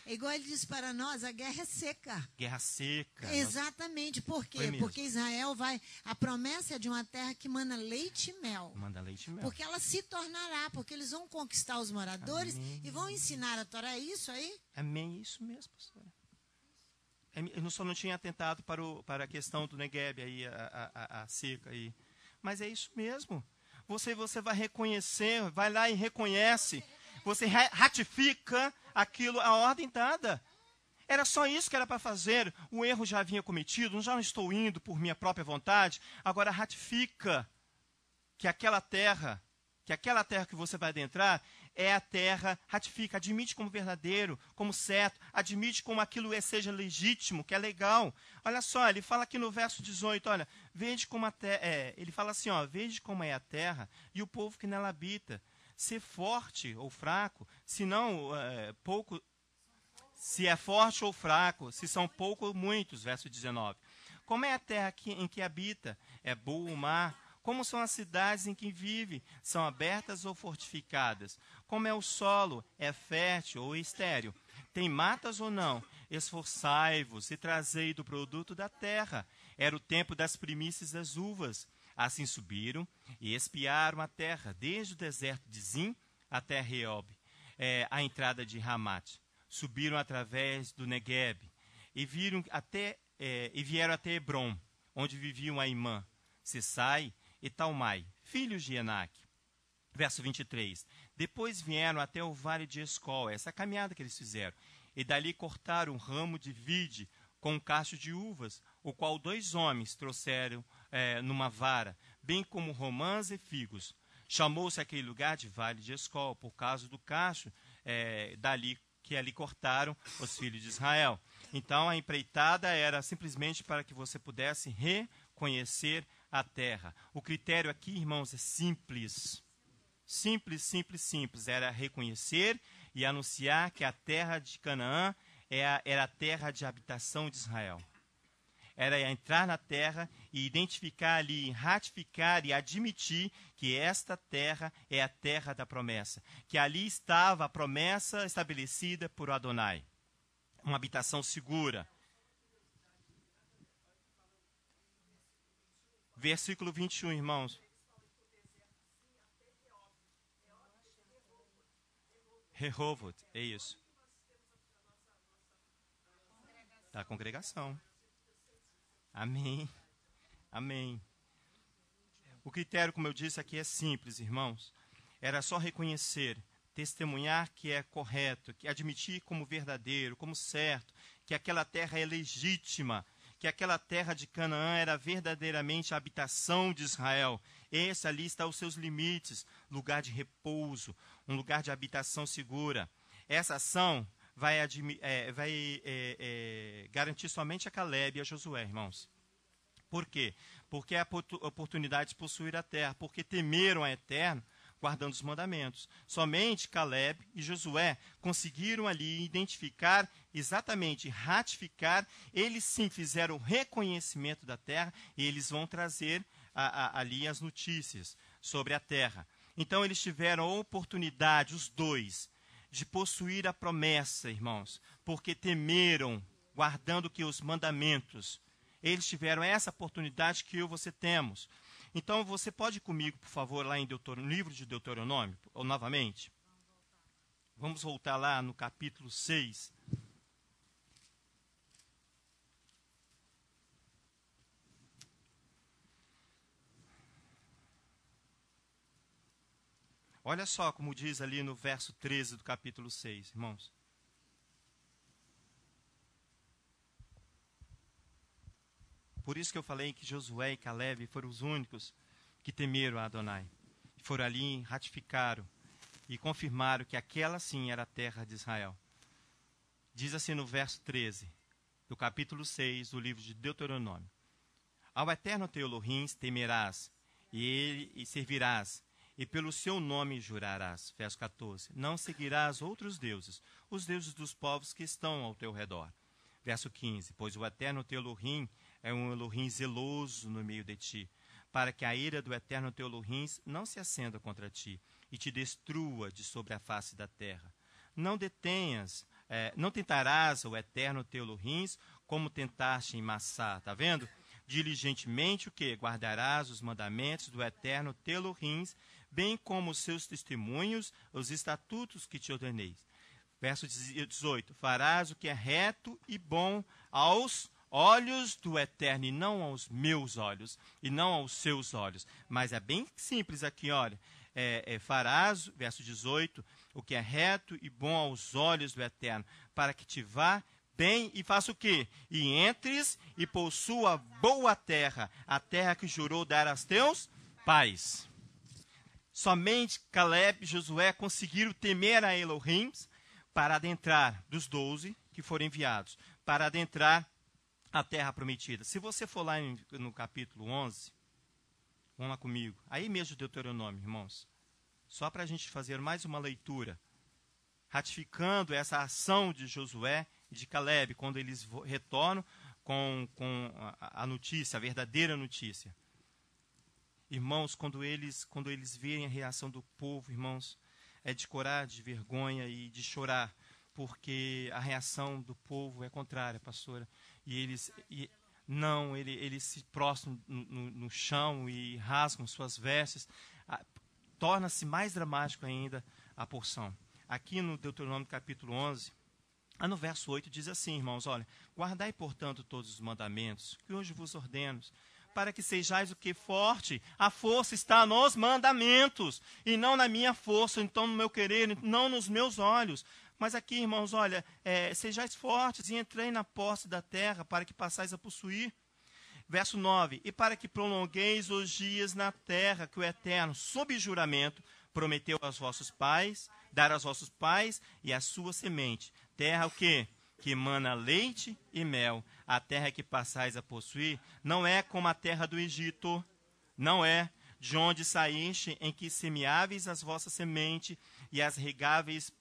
Igual ele diz para nós, a guerra é seca. Guerra seca. Exatamente. Por quê? Porque Israel a promessa é de uma terra que manda leite e mel. Manda leite e mel. Porque ela se tornará, porque eles vão conquistar os moradores. Amém. E vão ensinar a Torá. É isso aí? Amém, isso mesmo, pastora. Eu só não tinha atentado para a questão do Negueb, aí, a seca aí. Mas é isso mesmo. Você vai reconhecer, vai lá e reconhece. Você ratifica aquilo, a ordem dada. Era só isso que era para fazer. O erro já havia cometido, já não estou indo por minha própria vontade. Agora ratifica que aquela terra que você vai adentrar é a terra, ratifica, admite como verdadeiro, como certo, admite como aquilo seja legítimo, que é legal. Olha só, ele fala aqui no verso 18, olha, vede como a terra, ele fala assim, vede como é a terra e o povo que nela habita. Ser forte ou fraco, se não pouco, se é forte ou fraco, se são pouco ou muitos, verso 19. Como é a terra em que habita? É boa o mar? Como são as cidades em que vive? São abertas ou fortificadas? Como é o solo? É fértil ou estéril? Tem matas ou não? Esforçai-vos e trazei do produto da terra. Era o tempo das primícias das uvas. Assim subiram e espiaram a terra, desde o deserto de Zim até Reob, a entrada de Hamat. Subiram através do Negueb e vieram até Hebron, onde viviam Aimã, Sesai e Talmai, filhos de Enaque. Verso 23. Depois vieram até o vale de Escol, essa caminhada que eles fizeram, e dali cortaram um ramo de vide com um cacho de uvas, o qual 2 homens trouxeram numa vara, bem como romãs e figos. Chamou-se aquele lugar de Vale de Escol, por causa do cacho que ali cortaram os filhos de Israel. Então, a empreitada era simplesmente para que você pudesse reconhecer a terra. O critério aqui, irmãos, é simples. Simples. Era reconhecer e anunciar que a terra de Canaã era a terra de habitação de Israel. Era entrar na terra e identificar ali, ratificar e admitir que esta terra é a terra da promessa. Que ali estava a promessa estabelecida por Adonai. Uma habitação segura. Versículo 21, irmãos. Rehovot, é isso. Da congregação. Amém. O critério, como eu disse aqui, é simples, irmãos. Era só reconhecer, testemunhar que é correto, que admitir como verdadeiro, como certo, que aquela terra é legítima, que aquela terra de Canaã era verdadeiramente a habitação de Israel. Esse ali está os seus limites, lugar de repouso, um lugar de habitação segura. Essa ação vai garantir somente a Caleb e a Josué, irmãos. Por quê? Porque é a oportunidade de possuir a terra, porque temeram a Eterno, guardando os mandamentos. Somente Caleb e Josué conseguiram ali identificar, exatamente, ratificar. Eles sim fizeram o reconhecimento da terra e eles vão trazer ali as notícias sobre a terra. Então eles tiveram a oportunidade, os dois, de possuir a promessa, irmãos, porque temeram, guardando que os mandamentos. Eles tiveram essa oportunidade que eu e você temos. Então, você pode ir comigo, por favor, lá no livro de Deuteronômio, ou novamente? Vamos voltar lá no capítulo 6. Olha só como diz ali no verso 13 do capítulo 6, irmãos. Por isso que eu falei que Josué e Caleb foram os únicos que temeram a Adonai. Foram ali, ratificaram e confirmaram que aquela sim era a terra de Israel. Diz assim no verso 13 do capítulo 6 do livro de Deuteronômio. Ao eterno teu Elohim temerás e servirás, e pelo seu nome jurarás. Verso 14. Não seguirás outros deuses, os deuses dos povos que estão ao teu redor. Verso 15. Pois o eterno teu Elohim é um Elohim zeloso no meio de ti, para que a ira do eterno teu Elohim não se acenda contra ti, e te destrua de sobre a face da terra. Não tentarás o eterno teu Elohim como tentaste em Massá. Está vendo? Diligentemente o que? Guardarás os mandamentos do eterno teu Elohim, bem como os seus testemunhos, os estatutos que te ordenei. Verso 18. Farás o que é reto e bom aos olhos do Eterno, e não aos meus olhos, e não aos seus olhos. Mas é bem simples aqui, olha. Farás, verso 18, o que é reto e bom aos olhos do Eterno, para que te vá bem e faça o quê? E entres e possua boa terra, a terra que jurou dar aos teus pais. Somente Caleb e Josué conseguiram temer a Elohim para adentrar, dos 12 que foram enviados, para adentrar a terra prometida. Se você for lá no capítulo 11, vamos lá comigo, aí mesmo Deuteronômio, irmãos, só para a gente fazer mais uma leitura, ratificando essa ação de Josué e de Caleb, quando eles retornam com a notícia, a verdadeira notícia. Irmãos, quando eles verem a reação do povo, irmãos, é de coragem, de vergonha e de chorar, porque a reação do povo é contrária, pastora. E eles se prostram no chão e rasgam suas vestes. Torna-se mais dramático ainda a porção. aqui no Deuteronômio capítulo 11, no verso 8 diz assim, irmãos, olha, guardai, portanto, todos os mandamentos que hoje vos ordeno, para que sejais o que? Forte. A força está nos mandamentos, e não na minha força, então no meu querer, não nos meus olhos. Mas aqui, irmãos, olha, sejais fortes e entrei na posse da terra, para que passais a possuir. Verso 9, e para que prolongueis os dias na terra, que o Eterno, sob juramento, prometeu aos vossos pais, dar aos vossos pais e à sua semente. Terra o quê? Que emana leite e mel. A terra que passais a possuir não é como a terra do Egito, não é de onde saíste, em que semeáveis as vossas sementes e as regáveis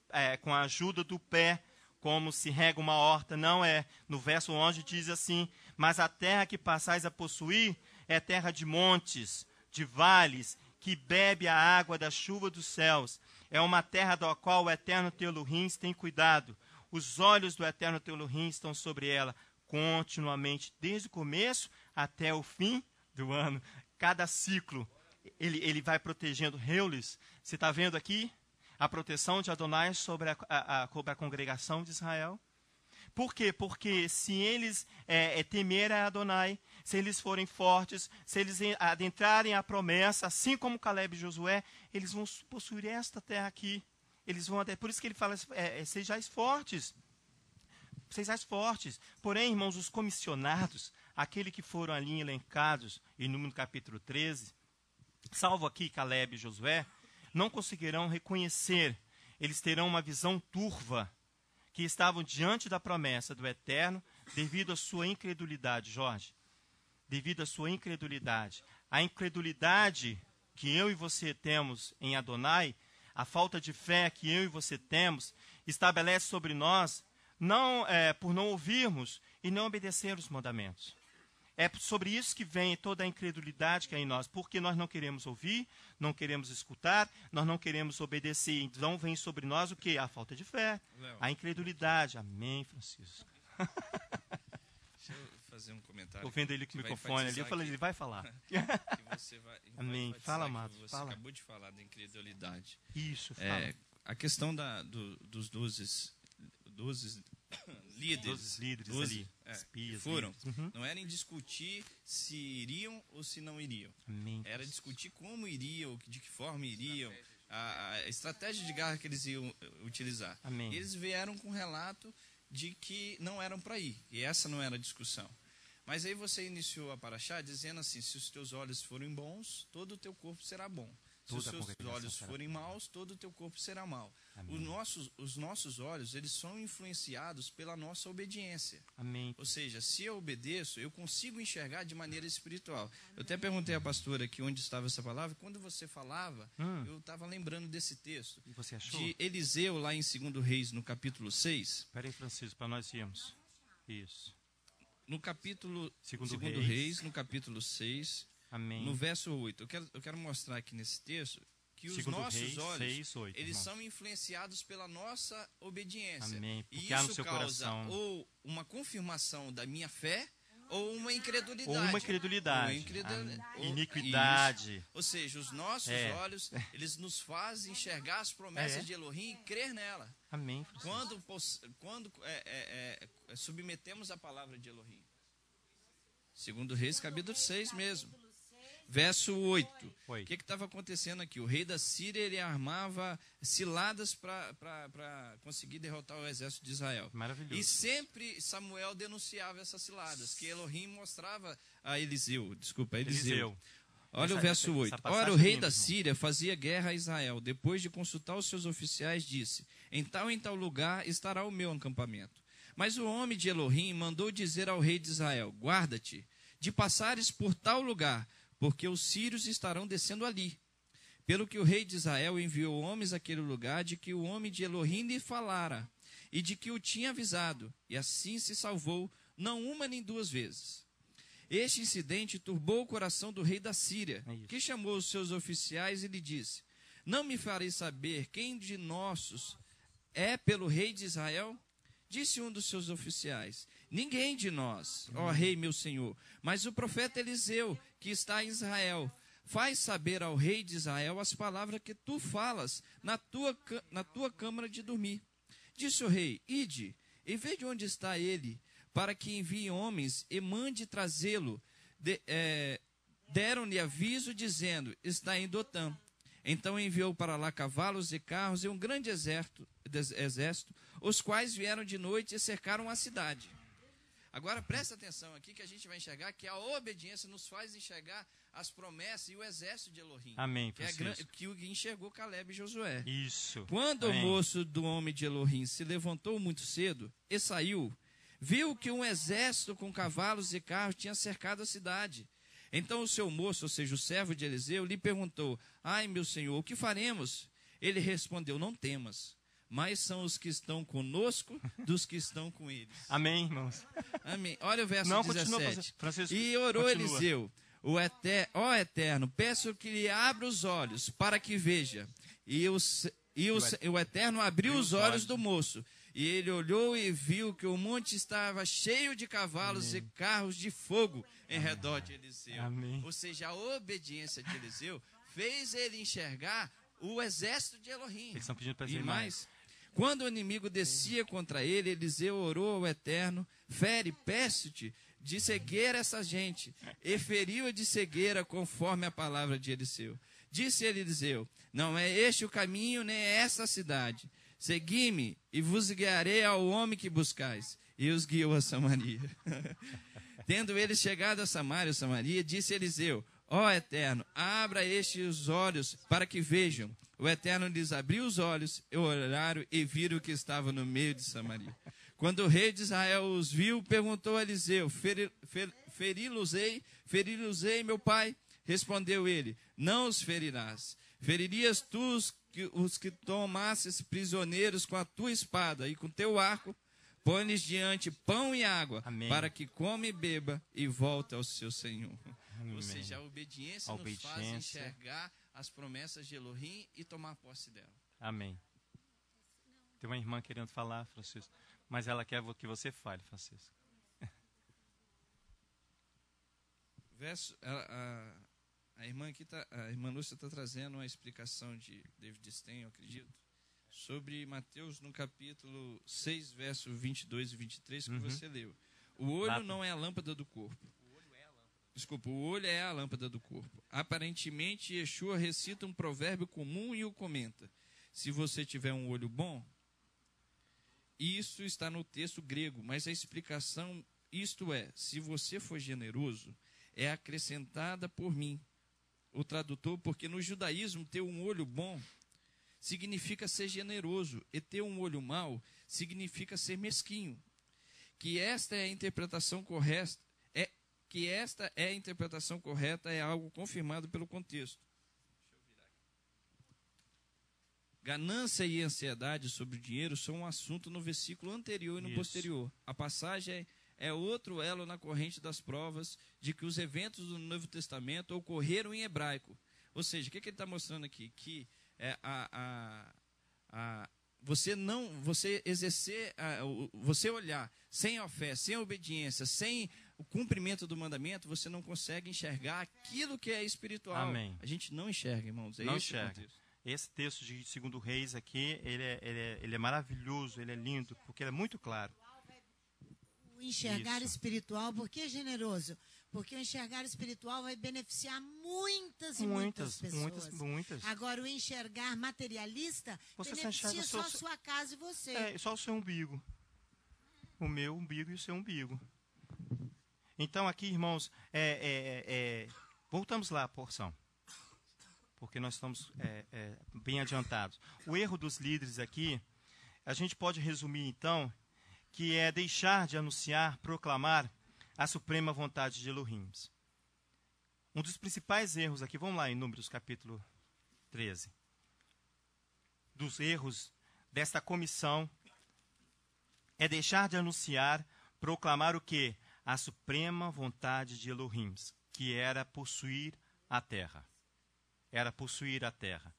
com a ajuda do pé, como se rega uma horta, não é. No verso 11 diz assim, mas a terra que passais a possuir é terra de montes, de vales, que bebe a água da chuva dos céus. É uma terra da qual o Eterno teu Elohim tem cuidado. Os olhos do Eterno teu Elohim estão sobre ela continuamente, desde o começo até o fim do ano. Cada ciclo, ele vai protegendo. Heulis, você está vendo aqui a proteção de Adonai sobre a congregação de Israel? Por quê? Porque se eles temerem a Adonai, se eles forem fortes, se eles adentrarem a promessa, assim como Caleb e Josué, eles vão possuir esta terra aqui. Eles vão por isso que ele fala, sejais fortes. Sejais fortes. Porém, irmãos, os comissionados, aqueles que foram ali elencados em Número capítulo 13, salvo aqui Caleb e Josué, não conseguirão reconhecer. Eles terão uma visão turva, que estavam diante da promessa do Eterno, devido à sua incredulidade, Jorge. Devido à sua incredulidade. A incredulidade que eu e você temos em Adonai, a falta de fé que eu e você temos, estabelece sobre nós, não por não ouvirmos e não obedecer os mandamentos. É sobre isso que vem toda a incredulidade que é em nós, porque nós não queremos ouvir, não queremos escutar, nós não queremos obedecer. Então vem sobre nós o quê? A falta de fé, a incredulidade. Amém, Francisco. Deixa eu fazer um comentário. Estou vendo ele com o microfone ali, eu falei, ele vai falar. Que você vai, Amém. Fala, Matos. Você acabou de falar da incredulidade. Isso, fala. A questão dos 12 líderes ali, espias, foram, não era em discutir se iriam ou se não iriam. Amém. Era discutir como iriam, de que forma iriam, a estratégia de guerra que eles iam utilizar. Amém. E eles vieram com um relato de que não eram para ir, e essa não era a discussão. Mas aí você iniciou a paraxá dizendo assim, se os teus olhos forem bons, todo o teu corpo será bom. Se os seus olhos forem maus, todo o teu corpo será mau. Os nossos olhos, eles são influenciados pela nossa obediência. Amém. Ou seja, se eu obedeço, eu consigo enxergar de maneira espiritual. Eu até perguntei à pastora aqui onde estava essa palavra. Quando você falava, eu estava lembrando desse texto. E você achou? De Eliseu, lá em 2 Reis, no capítulo 6. Espera aí, Francisco, para nós irmos. Isso. No capítulo 2 Segundo Reis, no capítulo 6... Amém. No verso 8, eu quero mostrar aqui nesse texto que os nossos olhos, 6, 8, eles são influenciados pela nossa obediência. Amém. E Porque há no isso seu causa coração ou uma confirmação da minha fé ou uma incredulidade. Ou uma incredulidade. Iniquidade. Isso. Ou seja, os nossos olhos, eles nos fazem enxergar as promessas de Elohim e crer nela. Amém. Quando submetemos a palavra de Elohim. 2 Reis, capítulo 6 mesmo. Verso 8. O que estava acontecendo aqui? O rei da Síria, ele armava ciladas para conseguir derrotar o exército de Israel. Maravilhoso. E sempre Samuel denunciava essas ciladas, que Elohim mostrava a Eliseu. Olha o verso 8. Ora, o rei da Síria fazia guerra a Israel. Depois de consultar os seus oficiais, disse, em tal lugar estará o meu acampamento. Mas o homem de Elohim mandou dizer ao rei de Israel, guarda-te de passares por tal lugar, porque os sírios estarão descendo ali. Pelo que o rei de Israel enviou homens àquele lugar, de que o homem de Elohim lhe falara, e de que o tinha avisado, e assim se salvou, não uma nem duas vezes. Este incidente turbou o coração do rei da Síria, que chamou os seus oficiais e lhe disse, não me fareis saber quem de nossos é pelo rei de Israel? Disse um dos seus oficiais, ninguém de nós, ó rei meu senhor, mas o profeta Eliseu, que está em Israel. faz saber ao rei de Israel as palavras que tu falas na tua câmara de dormir. Disse o rei: ide, e vede onde está ele, para que envie homens e mande trazê-lo. Deram-lhe aviso, dizendo: está em Dotã. Então enviou para lá cavalos e carros e um grande exército, os quais vieram de noite e cercaram a cidade. Agora presta atenção aqui, que a gente vai enxergar que a obediência nos faz enxergar as promessas e o exército de Elohim. Amém, que o que enxergou Caleb e Josué. Isso. Quando o moço do homem de Elohim se levantou muito cedo e saiu, viu que um exército com cavalos e carros tinha cercado a cidade. Então o seu moço, ou seja, o servo de Eliseu, lhe perguntou: ai, meu senhor, o que faremos? Ele respondeu: não temas, mas são os que estão conosco dos que estão com eles. Amém, irmãos. Amém. Olha o verso não, 17. Francisco, e orou continua. Eliseu: ó Eterno, peço que lhe abra os olhos para que veja. E o Eterno abriu os olhos do moço. E ele olhou e viu que o monte estava cheio de cavalos e carros de fogo em redor de Eliseu. Amém. Ou seja, a obediência de Eliseu fez ele enxergar o exército de Elohim. Eles estão pedindo para e mais. Quando o inimigo descia contra ele, Eliseu orou ao Eterno: fere, peço-te de cegueira essa gente. E feriu-a de cegueira conforme a palavra de Eliseu. Disse Eliseu: não é este o caminho, nem é esta a cidade. Segui-me e vos guiarei ao homem que buscais. E os guiou a Samaria. Tendo eles chegado a Samaria, disse Eliseu: ó Eterno, abra estes os olhos para que vejam. O Eterno lhes abriu os olhos, e olharam e viram que estava no meio de Samaria. Quando o rei de Israel os viu, perguntou a Eliseu: feri-los-ei, meu pai? Respondeu ele: não os ferirás. Feririas tu os que tomasses prisioneiros com a tua espada e com teu arco? Põe-lhes diante pão e água. Amém. Para que come e beba e volte ao seu Senhor. Amém. Ou seja, a obediência nos faz enxergar as promessas de Elohim e tomar posse dela. Amém. Tem uma irmã querendo falar, Francisco, mas ela quer que você fale, Francisco. A irmã aqui a irmã Lúcia está trazendo uma explicação de David Stein, eu acredito, sobre Mateus no capítulo 6, verso 22 e 23, que você leu. O olho não é a lâmpada do corpo. Desculpa, o olho é a lâmpada do corpo. Aparentemente, Yeshua recita um provérbio comum e o comenta: se você tiver um olho bom, isso está no texto grego, mas a explicação, isto é, se você for generoso, é acrescentada por mim, o tradutor, porque no judaísmo ter um olho bom significa ser generoso, e ter um olho mau significa ser mesquinho. Que esta é a interpretação correta, é algo confirmado pelo contexto. Ganância e ansiedade sobre o dinheiro são um assunto no versículo anterior e no posterior. A passagem é outro elo na corrente das provas de que os eventos do Novo Testamento ocorreram em hebraico. Ou seja, o que ele está mostrando aqui? Que você olhar sem a fé, sem a obediência, sem o cumprimento do mandamento, você não consegue enxergar aquilo que é espiritual. Amém. A gente não enxerga, irmãos. Não enxerga. Esse texto de 2 Reis aqui, ele é maravilhoso, ele é lindo, porque ele é muito claro. O enxergar espiritual, por que generoso? Porque o enxergar espiritual vai beneficiar muitas pessoas. Muitas. Agora, o enxergar materialista você beneficia só a sua casa e você. É, só o seu umbigo. O meu umbigo e o seu umbigo. Então, aqui, irmãos, voltamos lá à porção. Porque nós estamos bem adiantados. O erro dos líderes aqui, a gente pode resumir, então, que é deixar de anunciar, proclamar a suprema vontade de Elohim. Um dos principais erros aqui, vamos lá em Números capítulo 13, dos erros desta comissão, é deixar de anunciar, proclamar o quê? A suprema vontade de Elohim, que era possuir a terra. Era possuir a terra.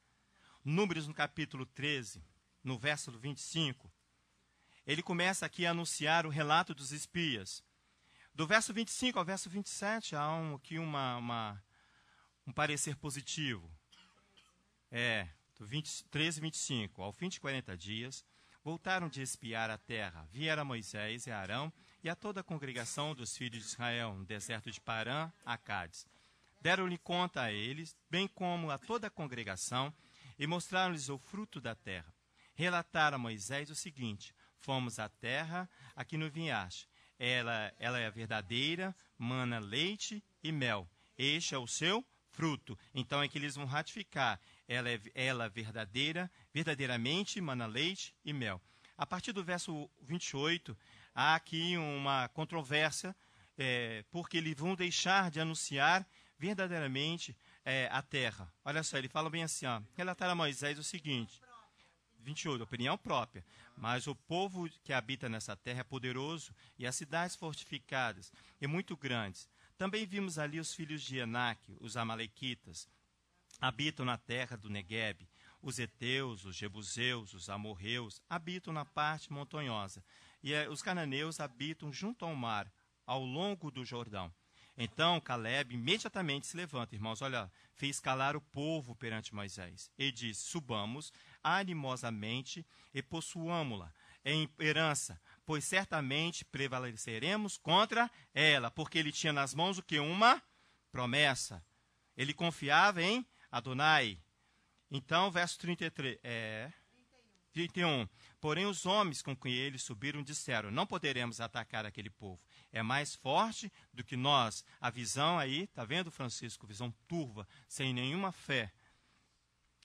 Números no capítulo 13, no verso 25, ele começa aqui a anunciar o relato dos espias. Do verso 25 ao verso 27, há aqui um parecer positivo. 13 e 25. Ao fim de 40 dias, voltaram de espiar a terra. Vieram a Moisés e a Arão e a toda a congregação dos filhos de Israel, no deserto de Parã, a Cádiz. Deram-lhe conta a eles, bem como a toda a congregação, e mostraram-lhes o fruto da terra. Relataram a Moisés o seguinte: fomos à terra a que nos vinhaste. Ela é verdadeira, mana leite e mel. Este é o seu fruto. Então é que eles vão ratificar. Ela verdadeiramente mana leite e mel. A partir do verso 28, há aqui uma controvérsia, porque eles vão deixar de anunciar verdadeiramente a terra. Olha só, ele fala bem assim, relatar a Moisés o seguinte, 28, opinião própria, mas o povo que habita nessa terra é poderoso, e as cidades fortificadas e muito grandes. Também vimos ali os filhos de Enaque, os amalequitas, habitam na terra do Neguebe. Os heteus, os jebuseus, os amorreus habitam na parte montanhosa, e os cananeus habitam junto ao mar, ao longo do Jordão. Então Caleb imediatamente se levanta, irmãos, olha, fez calar o povo perante Moisés, e disse: subamos animosamente e possuamo-la em herança, pois certamente prevaleceremos contra ela, porque ele tinha nas mãos o que? Uma promessa. Ele confiava em Adonai. Então, verso 31. Porém, os homens com quem eles subiram disseram: não poderemos atacar aquele povo. É mais forte do que nós. A visão aí, tá vendo, Francisco? Visão turva, sem nenhuma fé.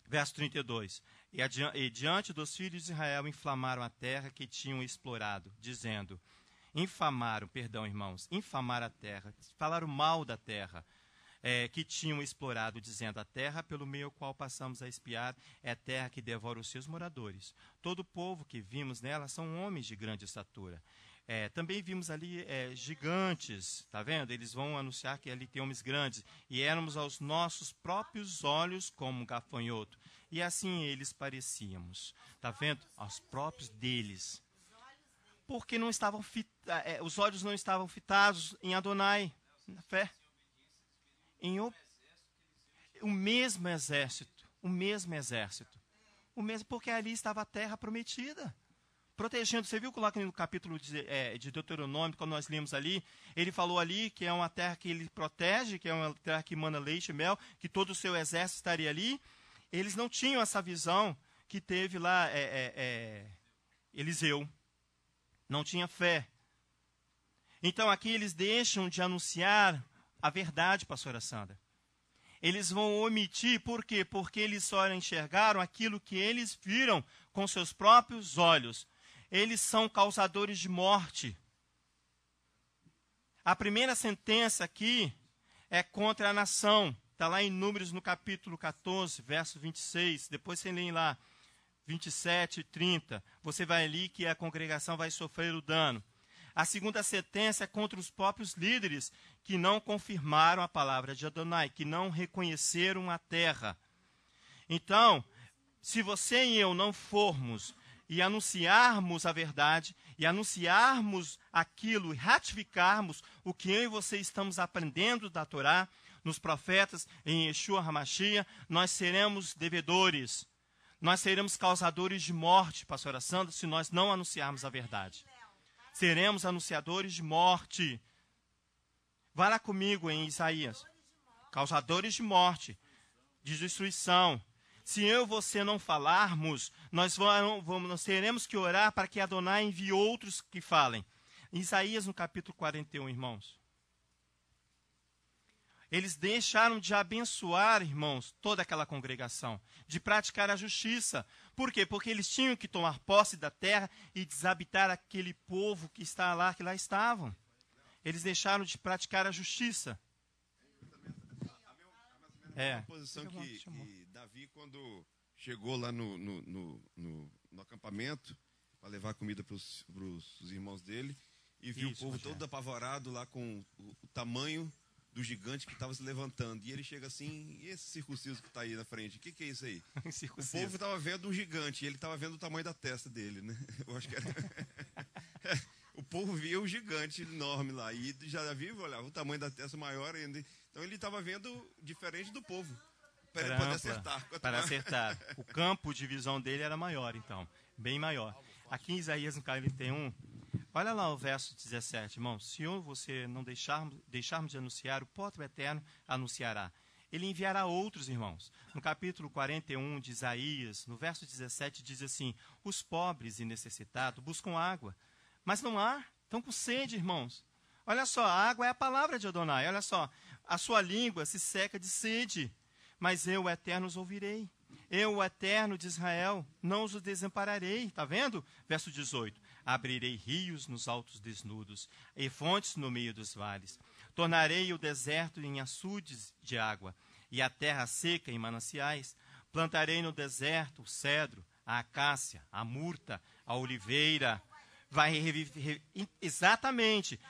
Verso 32. E diante dos filhos de Israel inflamaram a terra que tinham explorado, dizendo, infamaram a terra, falaram mal da terra, que tinham explorado, dizendo, a terra pelo meio qual passamos a espiar é a terra que devora os seus moradores. Todo o povo que vimos nela são homens de grande estatura. Também vimos ali gigantes, tá vendo? Eles vão anunciar que ali tem homens grandes, e éramos aos nossos próprios olhos como um gafanhoto. E assim eles parecíamos, tá vendo? Aos próprios deles. Porque não estavam os olhos não estavam fitados em Adonai, na fé. O mesmo exército, porque ali estava a terra prometida. Protegendo, você viu que lá no capítulo de Deuteronômio, quando nós lemos ali, ele falou ali que é uma terra que ele protege, que é uma terra que mana leite e mel, que todo o seu exército estaria ali. Eles não tinham essa visão que teve lá Eliseu. Não tinha fé. Então aqui eles deixam de anunciar a verdade, pastora Sandra. Eles vão omitir, por quê? Porque eles só enxergaram aquilo que eles viram com seus próprios olhos. Eles são causadores de morte. A primeira sentença aqui é contra a nação. Está lá em Números, no capítulo 14, verso 26. Depois você lê lá, 27 e 30. Você vai ali que a congregação vai sofrer o dano. A segunda sentença é contra os próprios líderes que não confirmaram a palavra de Adonai, que não reconheceram a terra. Então, se você e eu não formos e anunciarmos a verdade, e anunciarmos aquilo, e ratificarmos o que eu e você estamos aprendendo da Torá, nos profetas, em Yeshua HaMashiach, nós seremos devedores. Nós seremos causadores de morte, pastora Sandra, se nós não anunciarmos a verdade. Seremos anunciadores de morte. Vá lá comigo em Isaías. Causadores de morte, de destruição. Se eu e você não falarmos, nós teremos que orar para que Adonai envie outros que falem. Isaías, no capítulo 41, irmãos. Eles deixaram de abençoar, irmãos, toda aquela congregação, de praticar a justiça. Por quê? Porque eles tinham que tomar posse da terra e desabitar aquele povo que está lá, que lá estavam. Eles deixaram de praticar a justiça. A posição que Davi, quando chegou lá no acampamento, para levar comida para os irmãos dele, e viu o povo todo apavorado lá com o tamanho do gigante que estava se levantando. E ele chega assim, e esse circunciso que está aí na frente, o que é isso aí? O povo estava vendo um gigante, e ele estava vendo o tamanho da testa dele, né? Eu acho que era... povo via o gigante enorme lá. E já viu, olhava o tamanho da testa maior ainda. Então ele estava vendo diferente do povo. Para ele poder acertar. Para acertar. O campo de visão dele era maior, então. Bem maior. Aqui em Isaías, no capítulo 31, olha lá o verso 17, irmão. Se você não deixarmos de anunciar, o próprio Eterno anunciará. Ele enviará outros, irmãos. No capítulo 41 de Isaías, no verso 17, diz assim: os pobres e necessitados buscam água, mas não há, estão com sede, irmãos. Olha só, a água é a palavra de Adonai. Olha só, a sua língua se seca de sede, mas eu, o Eterno, os ouvirei. Eu, o Eterno de Israel, não os desampararei. Está vendo? Verso 18. Abrirei rios nos altos desnudos e fontes no meio dos vales. Tornarei o deserto em açudes de água e a terra seca em mananciais. Plantarei no deserto o cedro, a acácia, a murta, a oliveira. Vai reviver. Exatamente.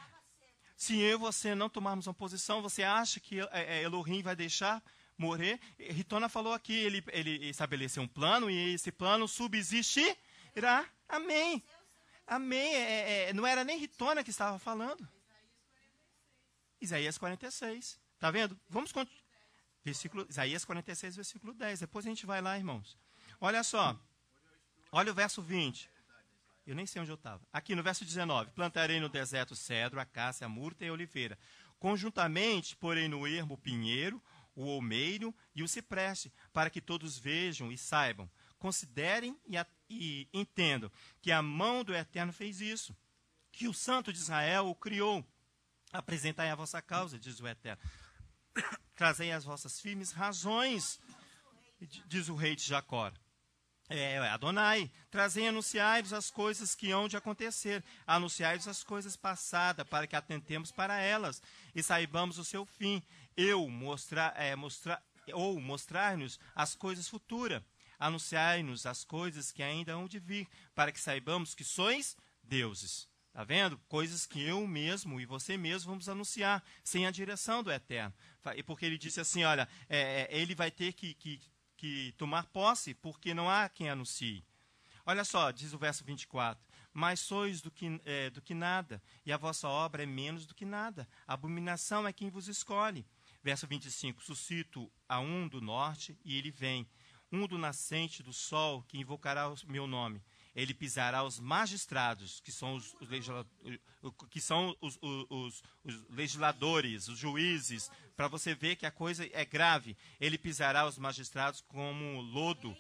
Se eu e você não tomarmos uma posição, você acha que Elohim vai deixar morrer? Ritona falou aqui, ele estabeleceu um plano e esse plano subsistirá. Amém. Amém. Não era nem Ritona que estava falando. Isaías 46. Está vendo? Vamos continuar. Isaías 46, versículo 10. Depois a gente vai lá, irmãos. Olha só. Olha o verso 20. Eu nem sei onde eu estava. Aqui no verso 19. Plantarei no deserto cedro, acácia, a murta e a oliveira. Conjuntamente, porém no ermo o pinheiro, o olmeiro e o cipreste, para que todos vejam e saibam. Considerem e entendam que a mão do Eterno fez isso. Que o Santo de Israel o criou. Apresentai a vossa causa, diz o Eterno. Trazei as vossas firmes razões, diz o rei de Jacó. Adonai, trazei e anunciai-vos as coisas que hão de acontecer, anunciai-vos as coisas passadas, para que atentemos para elas e saibamos o seu fim. Mostrar-nos as coisas futuras, anunciai-nos as coisas que ainda hão de vir, para que saibamos que sois deuses. Está vendo? Coisas que eu mesmo e você mesmo vamos anunciar, sem a direção do Eterno. Porque ele disse assim, olha, ele vai ter que tomar posse, porque não há quem anuncie. Olha só, diz o verso 24, mas sois do que nada, e a vossa obra é menos do que nada. A abominação é quem vos escolhe. Verso 25, suscito a um do norte, e ele vem. Um do nascente do sol, que invocará o meu nome. Ele pisará os magistrados, que são os legisladores, os juízes, para você ver que a coisa é grave. Ele pisará os magistrados como lodo,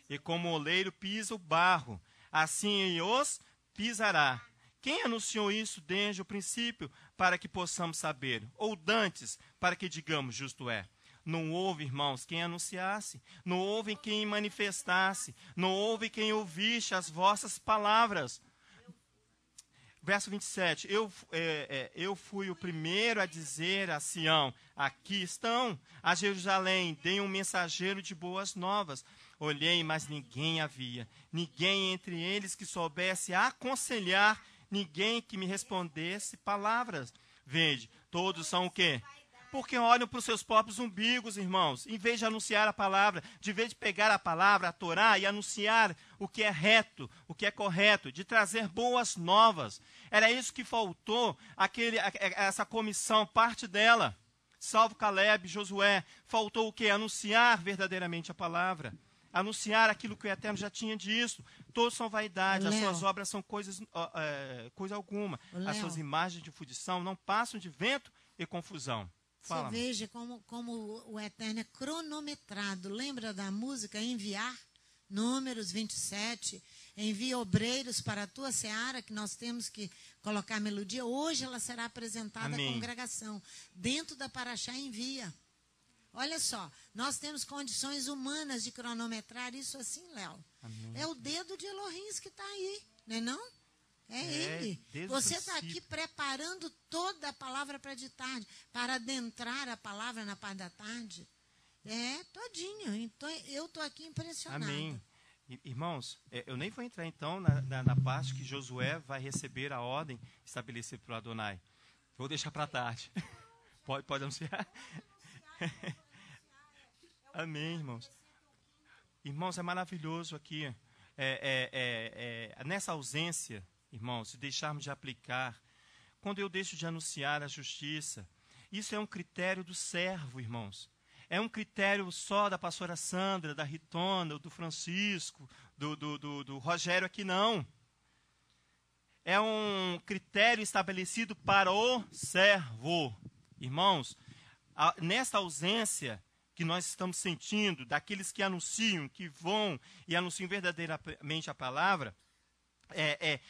e como o oleiro pisa o barro, assim os pisará. Quem anunciou isso desde o princípio, para que possamos saber? Ou dantes, para que digamos, justo é? Não houve, irmãos, quem anunciasse, não houve quem manifestasse, não houve quem ouvisse as vossas palavras. Verso 27, eu fui o primeiro a dizer a Sião, aqui estão, a Jerusalém, dei um mensageiro de boas novas. Olhei, mas ninguém havia, ninguém entre eles que soubesse aconselhar, ninguém que me respondesse palavras. Vede, todos são o quê? Porque olham para os seus próprios umbigos, irmãos, em vez de anunciar a palavra, de vez de pegar a palavra, a Torá, e anunciar o que é reto, o que é correto, de trazer boas novas. Era isso que faltou, essa comissão, parte dela, salvo Caleb, Josué, faltou o quê? Anunciar verdadeiramente a palavra, anunciar aquilo que o Eterno já tinha dito. Todos são vaidade, as suas obras são coisa alguma. As suas imagens de fundição não passam de vento e confusão. Você veja como o Eterno é cronometrado. Lembra da música Enviar? Números 27. Envia obreiros para a tua seara, que nós temos que colocar a melodia. Hoje ela será apresentada à congregação. Dentro da Paraxá envia. Olha só, nós temos condições humanas de cronometrar isso assim, Léo. É o dedo de Elohim que está aí, não é não? É ele. Você está aqui preparando toda a palavra para de tarde, para adentrar a palavra na parte da tarde. Todinho. Então, eu estou aqui impressionado. Amém. Irmãos, eu nem vou entrar então na parte que Josué vai receber a ordem estabelecida por Adonai. Vou deixar para tarde. Pode anunciar? Amém, irmãos. Irmãos, é maravilhoso aqui. Nessa ausência irmãos, se deixarmos de aplicar, quando eu deixo de anunciar a justiça, isso é um critério do servo, irmãos. É um critério só da pastora Sandra, da Ritona, do Francisco, do Rogério aqui, não. É um critério estabelecido para o servo. Irmãos, nesta ausência que nós estamos sentindo, daqueles que anunciam, que vão e anunciam verdadeiramente a palavra,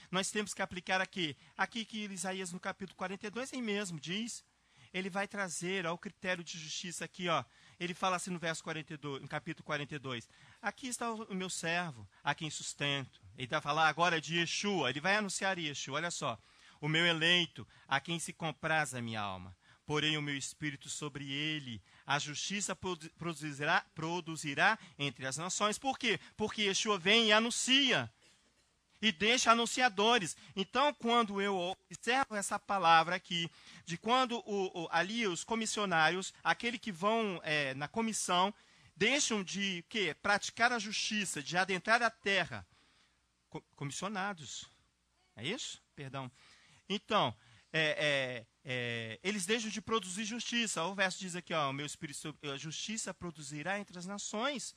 nós temos que aplicar aqui que Isaías no capítulo 42 aí mesmo diz, ele vai trazer ao critério de justiça aqui, ó, ele fala assim no verso 42, no capítulo 42, aqui está o meu servo, a quem sustento. Ele vai falar agora de Yeshua, ele vai anunciar Yeshua, olha só, o meu eleito, a quem se compraz a minha alma. Porém o meu espírito sobre ele, a justiça produzirá entre as nações. Por quê? Porque Yeshua vem e anuncia. E deixa anunciadores. Então, quando eu observo essa palavra aqui, de quando ali os comissionários, aqueles que vão na comissão, deixam de praticar a justiça, de adentrar a terra, comissionados. É isso? Perdão. Então, eles deixam de produzir justiça. O verso diz aqui, ó, o meu espírito, a justiça produzirá entre as nações.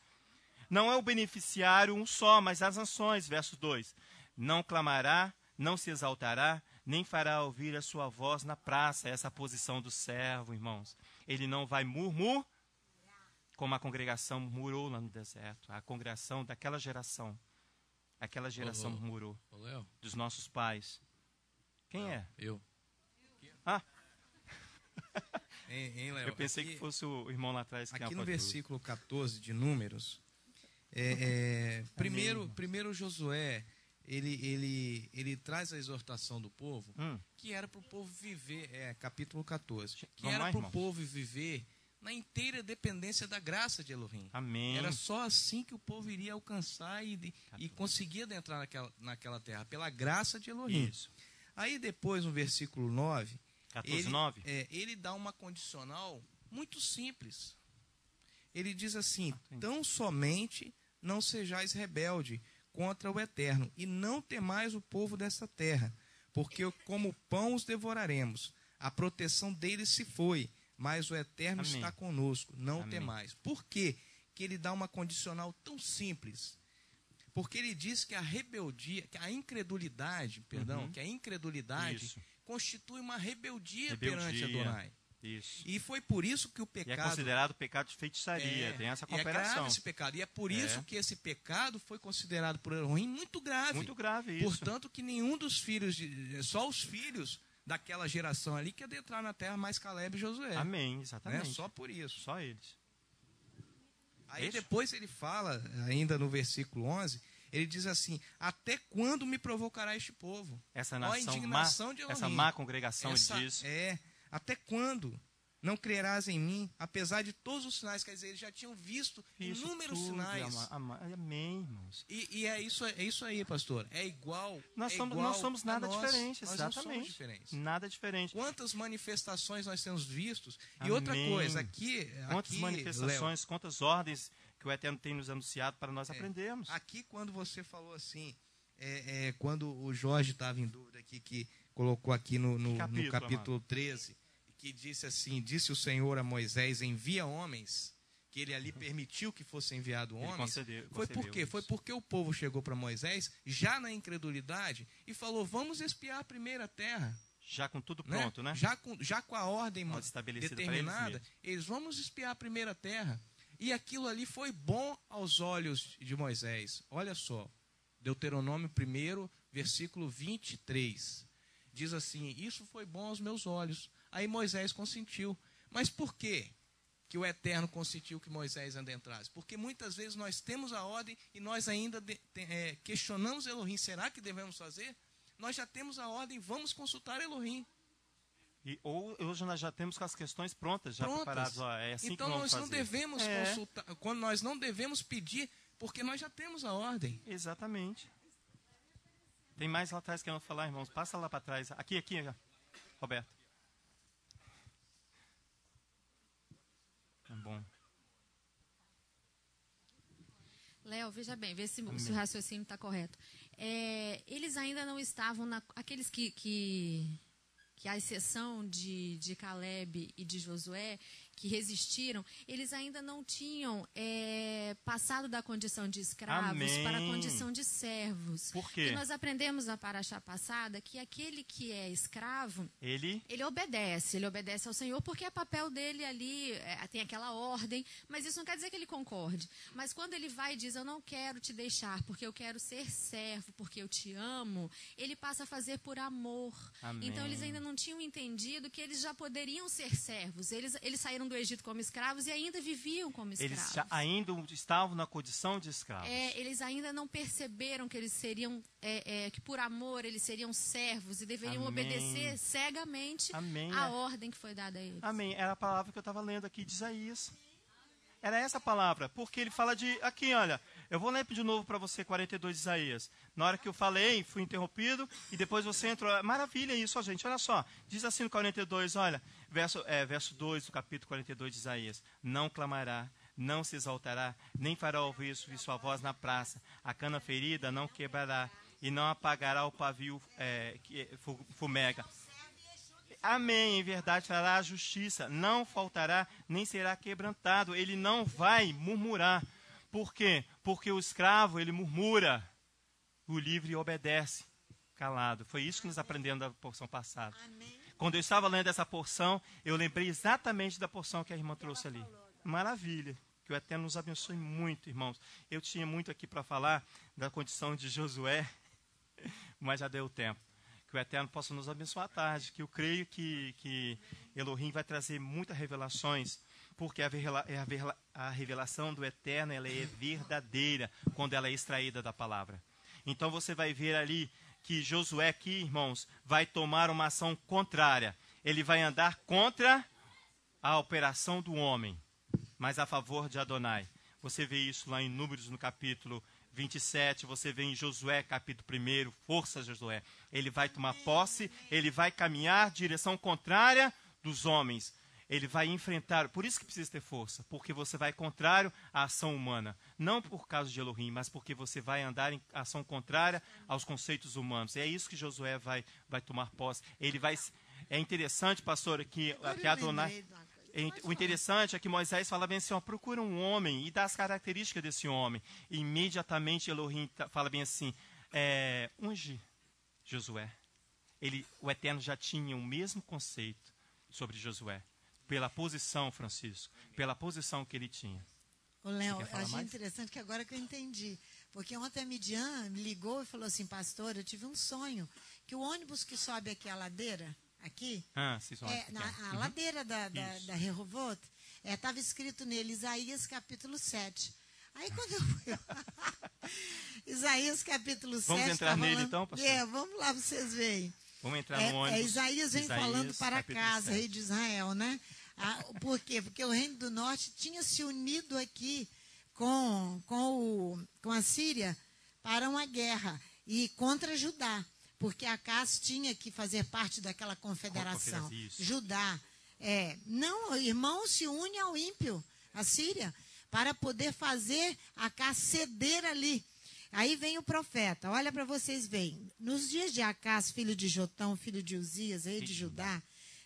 Não é o beneficiário um só, mas as nações. Verso 2. Não clamará, não se exaltará, nem fará ouvir a sua voz na praça. Essa é a posição do servo, irmãos. Ele não vai murmurar, como a congregação murmurou lá no deserto. A congregação daquela geração. Aquela geração murmurou. Dos nossos pais. Quem é? Eu. Ah. Hein, Léo? Eu pensei que fosse o irmão lá atrás. Aqui no versículo 14 de Números, primeiro Josué, ele traz a exortação do povo, que era para o povo viver, capítulo 14, que era para o povo viver na inteira dependência da graça de Elohim. Amém. Era só assim que o povo iria alcançar e conseguir adentrar naquela terra, pela graça de Elohim. Isso. Aí depois, no versículo 9, 14:9, ele dá uma condicional muito simples. Ele diz assim, tão somente não sejais rebelde contra o Eterno, e não temais o povo desta terra, porque como pão os devoraremos. A proteção deles se foi, mas o Eterno está conosco, não temais. Por quê que ele dá uma condicional tão simples? Porque ele diz que a rebeldia, que a incredulidade, constitui uma rebeldia perante Adonai. Isso. E foi por isso que o pecado... E é considerado pecado de feitiçaria, tem essa comparação. E é grave esse pecado. E é por isso que esse pecado foi considerado por Elohim muito grave. Muito grave, isso. Portanto, que nenhum dos filhos, só os filhos daquela geração ali que adentraram na terra, mais Caleb e Josué. Amém, exatamente. Só por isso. Só eles. Aí depois ele fala, ainda no versículo 11, ele diz assim, até quando me provocará este povo? Essa nação de Elohim. Essa má congregação, ele diz. Até quando não crerás em mim, apesar de todos os sinais? Quer dizer, eles já tinham visto inúmeros sinais. Amém, irmãos. E é isso aí, pastor. É igual. Nós somos nada diferentes, exatamente. Nós não somos diferentes. Nada diferente. Quantas manifestações nós temos vistos? E outra coisa, quantas manifestações, Léo, quantas ordens que o Eterno tem nos anunciado para nós aprendermos. Aqui, quando você falou assim, quando o Jorge estava em dúvida aqui, que colocou aqui no capítulo 13, que disse assim, disse o Senhor a Moisés, envia homens, que ele ali permitiu que fosse enviado homens. Foi por quê? Foi porque o povo chegou para Moisés, já na incredulidade, e falou, vamos espiar a primeira terra. Já com tudo pronto, né? Já com a ordem determinada, eles vamos espiar a primeira terra. E aquilo ali foi bom aos olhos de Moisés. Olha só, Deuteronômio 1, versículo 23. Diz assim, isso foi bom aos meus olhos. Aí Moisés consentiu. Mas por quê que o Eterno consentiu que Moisés adentrasse? Porque muitas vezes nós temos a ordem e nós ainda questionamos Elohim. Será que devemos fazer? Nós já temos a ordem, vamos consultar Elohim. Ou hoje nós já temos com as questões prontas, já preparadas. É assim então que vamos nós não fazer. Devemos consultar, quando nós não devemos pedir, porque nós já temos a ordem. Exatamente. Tem mais lá atrás que eu não falar, irmãos. Passa lá para trás. Aqui, Roberto. É bom. Léo, veja bem, vê se o raciocínio está correto. Eles ainda não estavam, aqueles que à exceção de Caleb e de Josué, que resistiram, eles ainda não tinham passado da condição de escravos para a condição de servos. Por quê? E nós aprendemos na paraxá passada que aquele que é escravo, ele obedece ao Senhor, porque é papel dele ali, tem aquela ordem, mas isso não quer dizer que ele concorde. Mas quando ele vai e diz, eu não quero te deixar, porque eu quero ser servo, porque eu te amo, ele passa a fazer por amor. Amém. Então eles ainda não tinham entendido que eles já poderiam ser servos. Eles saíram do Egito como escravos e ainda viviam como escravos. Eles ainda estavam na condição de escravos. Eles ainda não perceberam que eles seriam, que por amor eles seriam servos e deveriam obedecer cegamente a ordem que foi dada a eles. Amém. Era a palavra que eu estava lendo aqui de Isaías. Era essa palavra, porque ele fala aqui, olha, eu vou ler de novo para você 42 de Isaías. Na hora que eu falei, fui interrompido, e depois você entrou. Maravilha isso, ó, gente, olha só. Diz assim no 42, olha, verso 2 do capítulo 42 de Isaías. Não clamará, não se exaltará, nem fará ouvir sua voz na praça. A cana ferida não quebrará, e não apagará o pavio que fumega. Amém, em verdade fará a justiça, não faltará, nem será quebrantado. Ele não vai murmurar. Por quê? Porque o escravo, ele murmura, o livre obedece, calado. Foi isso que nós aprendemos da porção passada. Amém. Quando eu estava lendo essa porção, eu lembrei exatamente da porção que a irmã trouxe ali. Maravilha. Que o Eterno nos abençoe muito, irmãos. Eu tinha muito aqui para falar da condição de Josué, mas já deu tempo. Que o Eterno possa nos abençoar à tarde, que eu creio que Elohim vai trazer muitas revelações, porque a revelação do Eterno ela é verdadeira quando ela é extraída da palavra. Então você vai ver ali que Josué aqui, irmãos, vai tomar uma ação contrária. Ele vai andar contra a operação do homem, mas a favor de Adonai. Você vê isso lá em Números, no capítulo 27, você vê em Josué, capítulo 1, força Josué. Ele vai tomar posse, ele vai caminhar direção contrária dos homens. Ele vai enfrentar, por isso que precisa ter força, porque você vai contrário à ação humana. Não por causa de Elohim, mas porque você vai andar em ação contrária aos conceitos humanos. É isso que Josué vai tomar posse. É interessante, pastor, que Adonai... O interessante é que Moisés fala bem assim, procura um homem e dá as características desse homem. E imediatamente Elohim fala bem assim, unge Josué. O Eterno já tinha o mesmo conceito sobre Josué. Pela posição, Francisco, pela posição que ele tinha. Ô, Léo, eu achei interessante que agora que eu entendi. Porque ontem a Midian me ligou e falou assim, pastor, eu tive um sonho, que o ônibus que sobe aqui a ladeira, aqui, a ladeira da Rehovot, estava escrito nele, Isaías capítulo 7. Aí quando eu fui... Isaías capítulo 7... Vamos entrar nele então, pastor? Vamos lá, vocês veem. Vamos entrar no ônibus. Isaías vem falando para casa, rei de Israel, né? Por quê? Porque o reino do norte tinha se unido aqui com a Síria para uma guerra e contra Judá. Porque Acás tinha que fazer parte daquela confederação. Judá. Não, o irmão se une ao ímpio, a Síria, para poder fazer Acás ceder ali. Aí vem o profeta, olha para vocês verem. Nos dias de Acás, filho de Jotão, filho de Uzias, rei de Judá,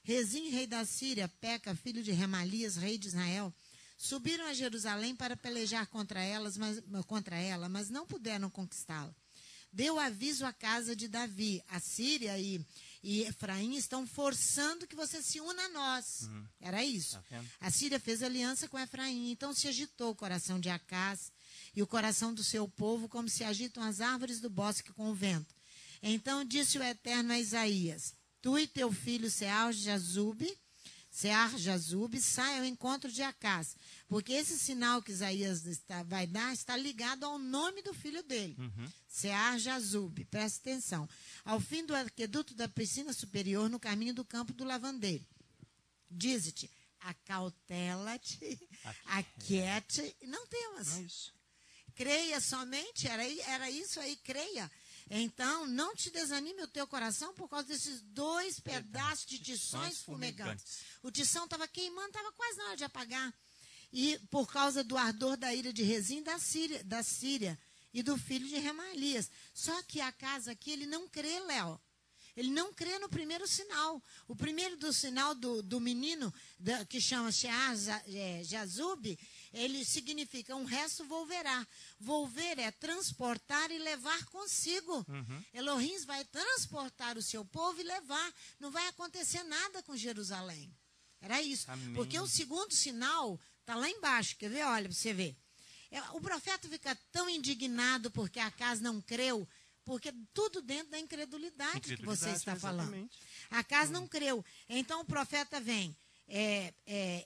Rezim, rei da Síria, Peca, filho de Remalias, rei de Israel, subiram a Jerusalém para pelejar contra ela, mas não puderam conquistá-la. Deu aviso à casa de Davi. A Síria e Efraim estão forçando que você se una a nós. Era isso. A Síria fez aliança com Efraim. Então se agitou o coração de Acás e o coração do seu povo, como se agitam as árvores do bosque com o vento. Então disse o Eterno a Isaías, tu e teu filho Sear-Jazube, sai ao encontro de Acás, porque esse sinal que Isaías vai dar está ligado ao nome do filho dele, Sear-Jazube, presta atenção, ao fim do aqueduto da piscina superior, no caminho do campo do lavandeiro. Dize-te, acautela-te, aquiete, não temas. Não é isso. Creia somente, era isso aí, creia. Então, não te desanime o teu coração por causa desses 2 pedaços de tições fumegantes. O tição estava queimando, estava quase na hora de apagar. e por causa do ardor da ira de Rezim da Síria e do filho de Remalias. Só que a casa aqui, ele não crê, Léo. Ele não crê no primeiro sinal. O primeiro do sinal do menino, que chama Jazub, ele significa um resto volverá. Volver é transportar e levar consigo. Elohim vai transportar o seu povo e levar. Não vai acontecer nada com Jerusalém. Era isso. Amém. Porque o segundo sinal está lá embaixo. Quer ver? Olha, para você ver. O profeta fica tão indignado porque a casa não creu, porque tudo dentro da incredulidade que você está falando. A casa não creu. Então o profeta vem.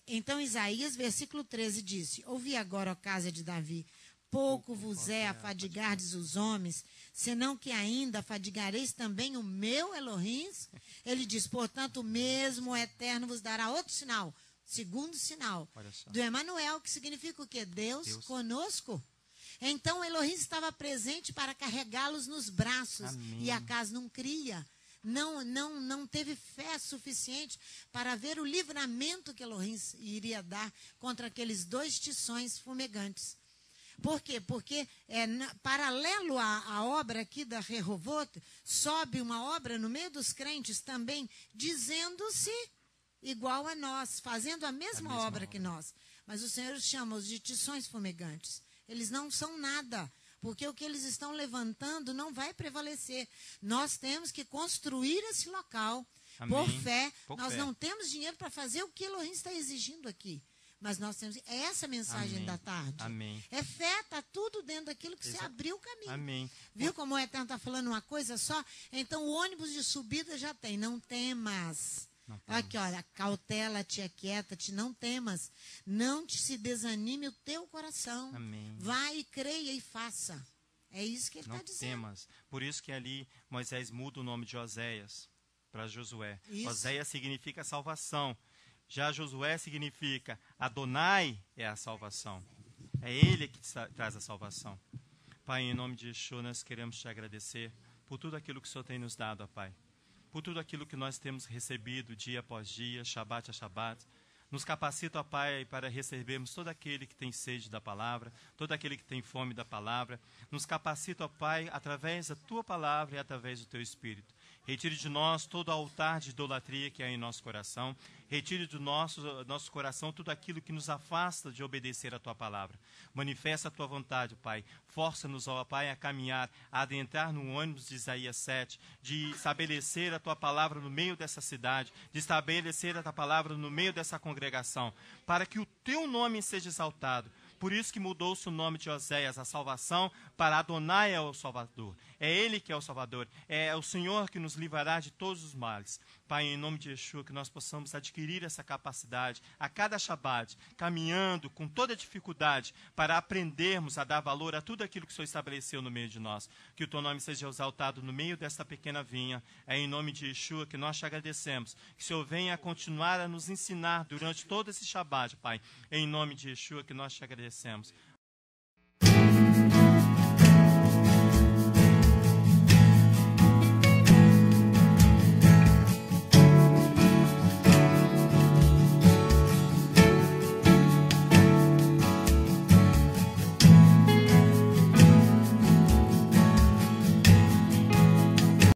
Então Isaías, versículo 13, disse: ouvi agora, ó casa de Davi, pouco vos é afadigardes os homens, senão que ainda afadigareis também o meu Elohim. Ele diz, portanto, mesmo o Eterno vos dará outro sinal, segundo sinal, do Emanuel, que significa o quê? Deus conosco. Então Elohim estava presente para carregá-los nos braços. Amém. E a casa não cria. Não teve fé suficiente para ver o livramento que Elohim iria dar contra aqueles 2 tições fumegantes. Por quê? Porque, paralelo à obra aqui da Rehovot, sobe uma obra no meio dos crentes também, dizendo-se igual a nós, fazendo a mesma obra que nós. Mas o Senhor chama-os de tições fumegantes. Eles não são nada, porque o que eles estão levantando não vai prevalecer. Nós temos que construir esse local. Amém. Por fé. Nós não temos dinheiro para fazer o que Elohim está exigindo aqui. Mas nós temos... É essa a mensagem da tarde. Amém. É fé, está tudo dentro daquilo que você abriu o caminho. Amém. Viu como o Eterno está falando uma coisa só? Então o ônibus de subida já tem. Não temas. Aqui, olha, cautela-te, aquieta-te, não temas. Não te se desanime o teu coração. Amém. Vai e creia e faça. É isso que ele está dizendo. Não temas. Por isso que ali Moisés muda o nome de Oséias para Josué. Isso. Oséias significa salvação. Já Josué significa Adonai é a salvação. É Ele que traz a salvação. Pai, em nome de Yeshua, nós queremos te agradecer por tudo aquilo que o Senhor tem nos dado, ó Pai. Por tudo aquilo que nós temos recebido dia após dia, Shabat a Shabat. Nos capacita, ó Pai, para recebermos todo aquele que tem sede da palavra, todo aquele que tem fome da palavra. Nos capacita, ó Pai, através da Tua palavra e através do Teu Espírito. Retire de nós todo altar de idolatria que há em nosso coração. Retire do nosso coração tudo aquilo que nos afasta de obedecer a Tua palavra. Manifesta a Tua vontade, Pai. Força-nos, ó Pai, a caminhar, a adentrar no ônibus de Isaías 7, de estabelecer a Tua palavra no meio dessa cidade, de estabelecer a Tua palavra no meio dessa congregação, para que o Teu nome seja exaltado. Por isso que mudou-se o nome de Oséias, a salvação, para Adonai é o Salvador. É Ele que é o Salvador. É o Senhor que nos livrará de todos os males. Pai, em nome de Yeshua, que nós possamos adquirir essa capacidade a cada Shabat, caminhando com toda dificuldade para aprendermos a dar valor a tudo aquilo que o Senhor estabeleceu no meio de nós. Que o Teu nome seja exaltado no meio desta pequena vinha. É em nome de Yeshua que nós te agradecemos. Que o Senhor venha a continuar a nos ensinar durante todo esse Shabat, Pai. É em nome de Yeshua que nós te agradecemos.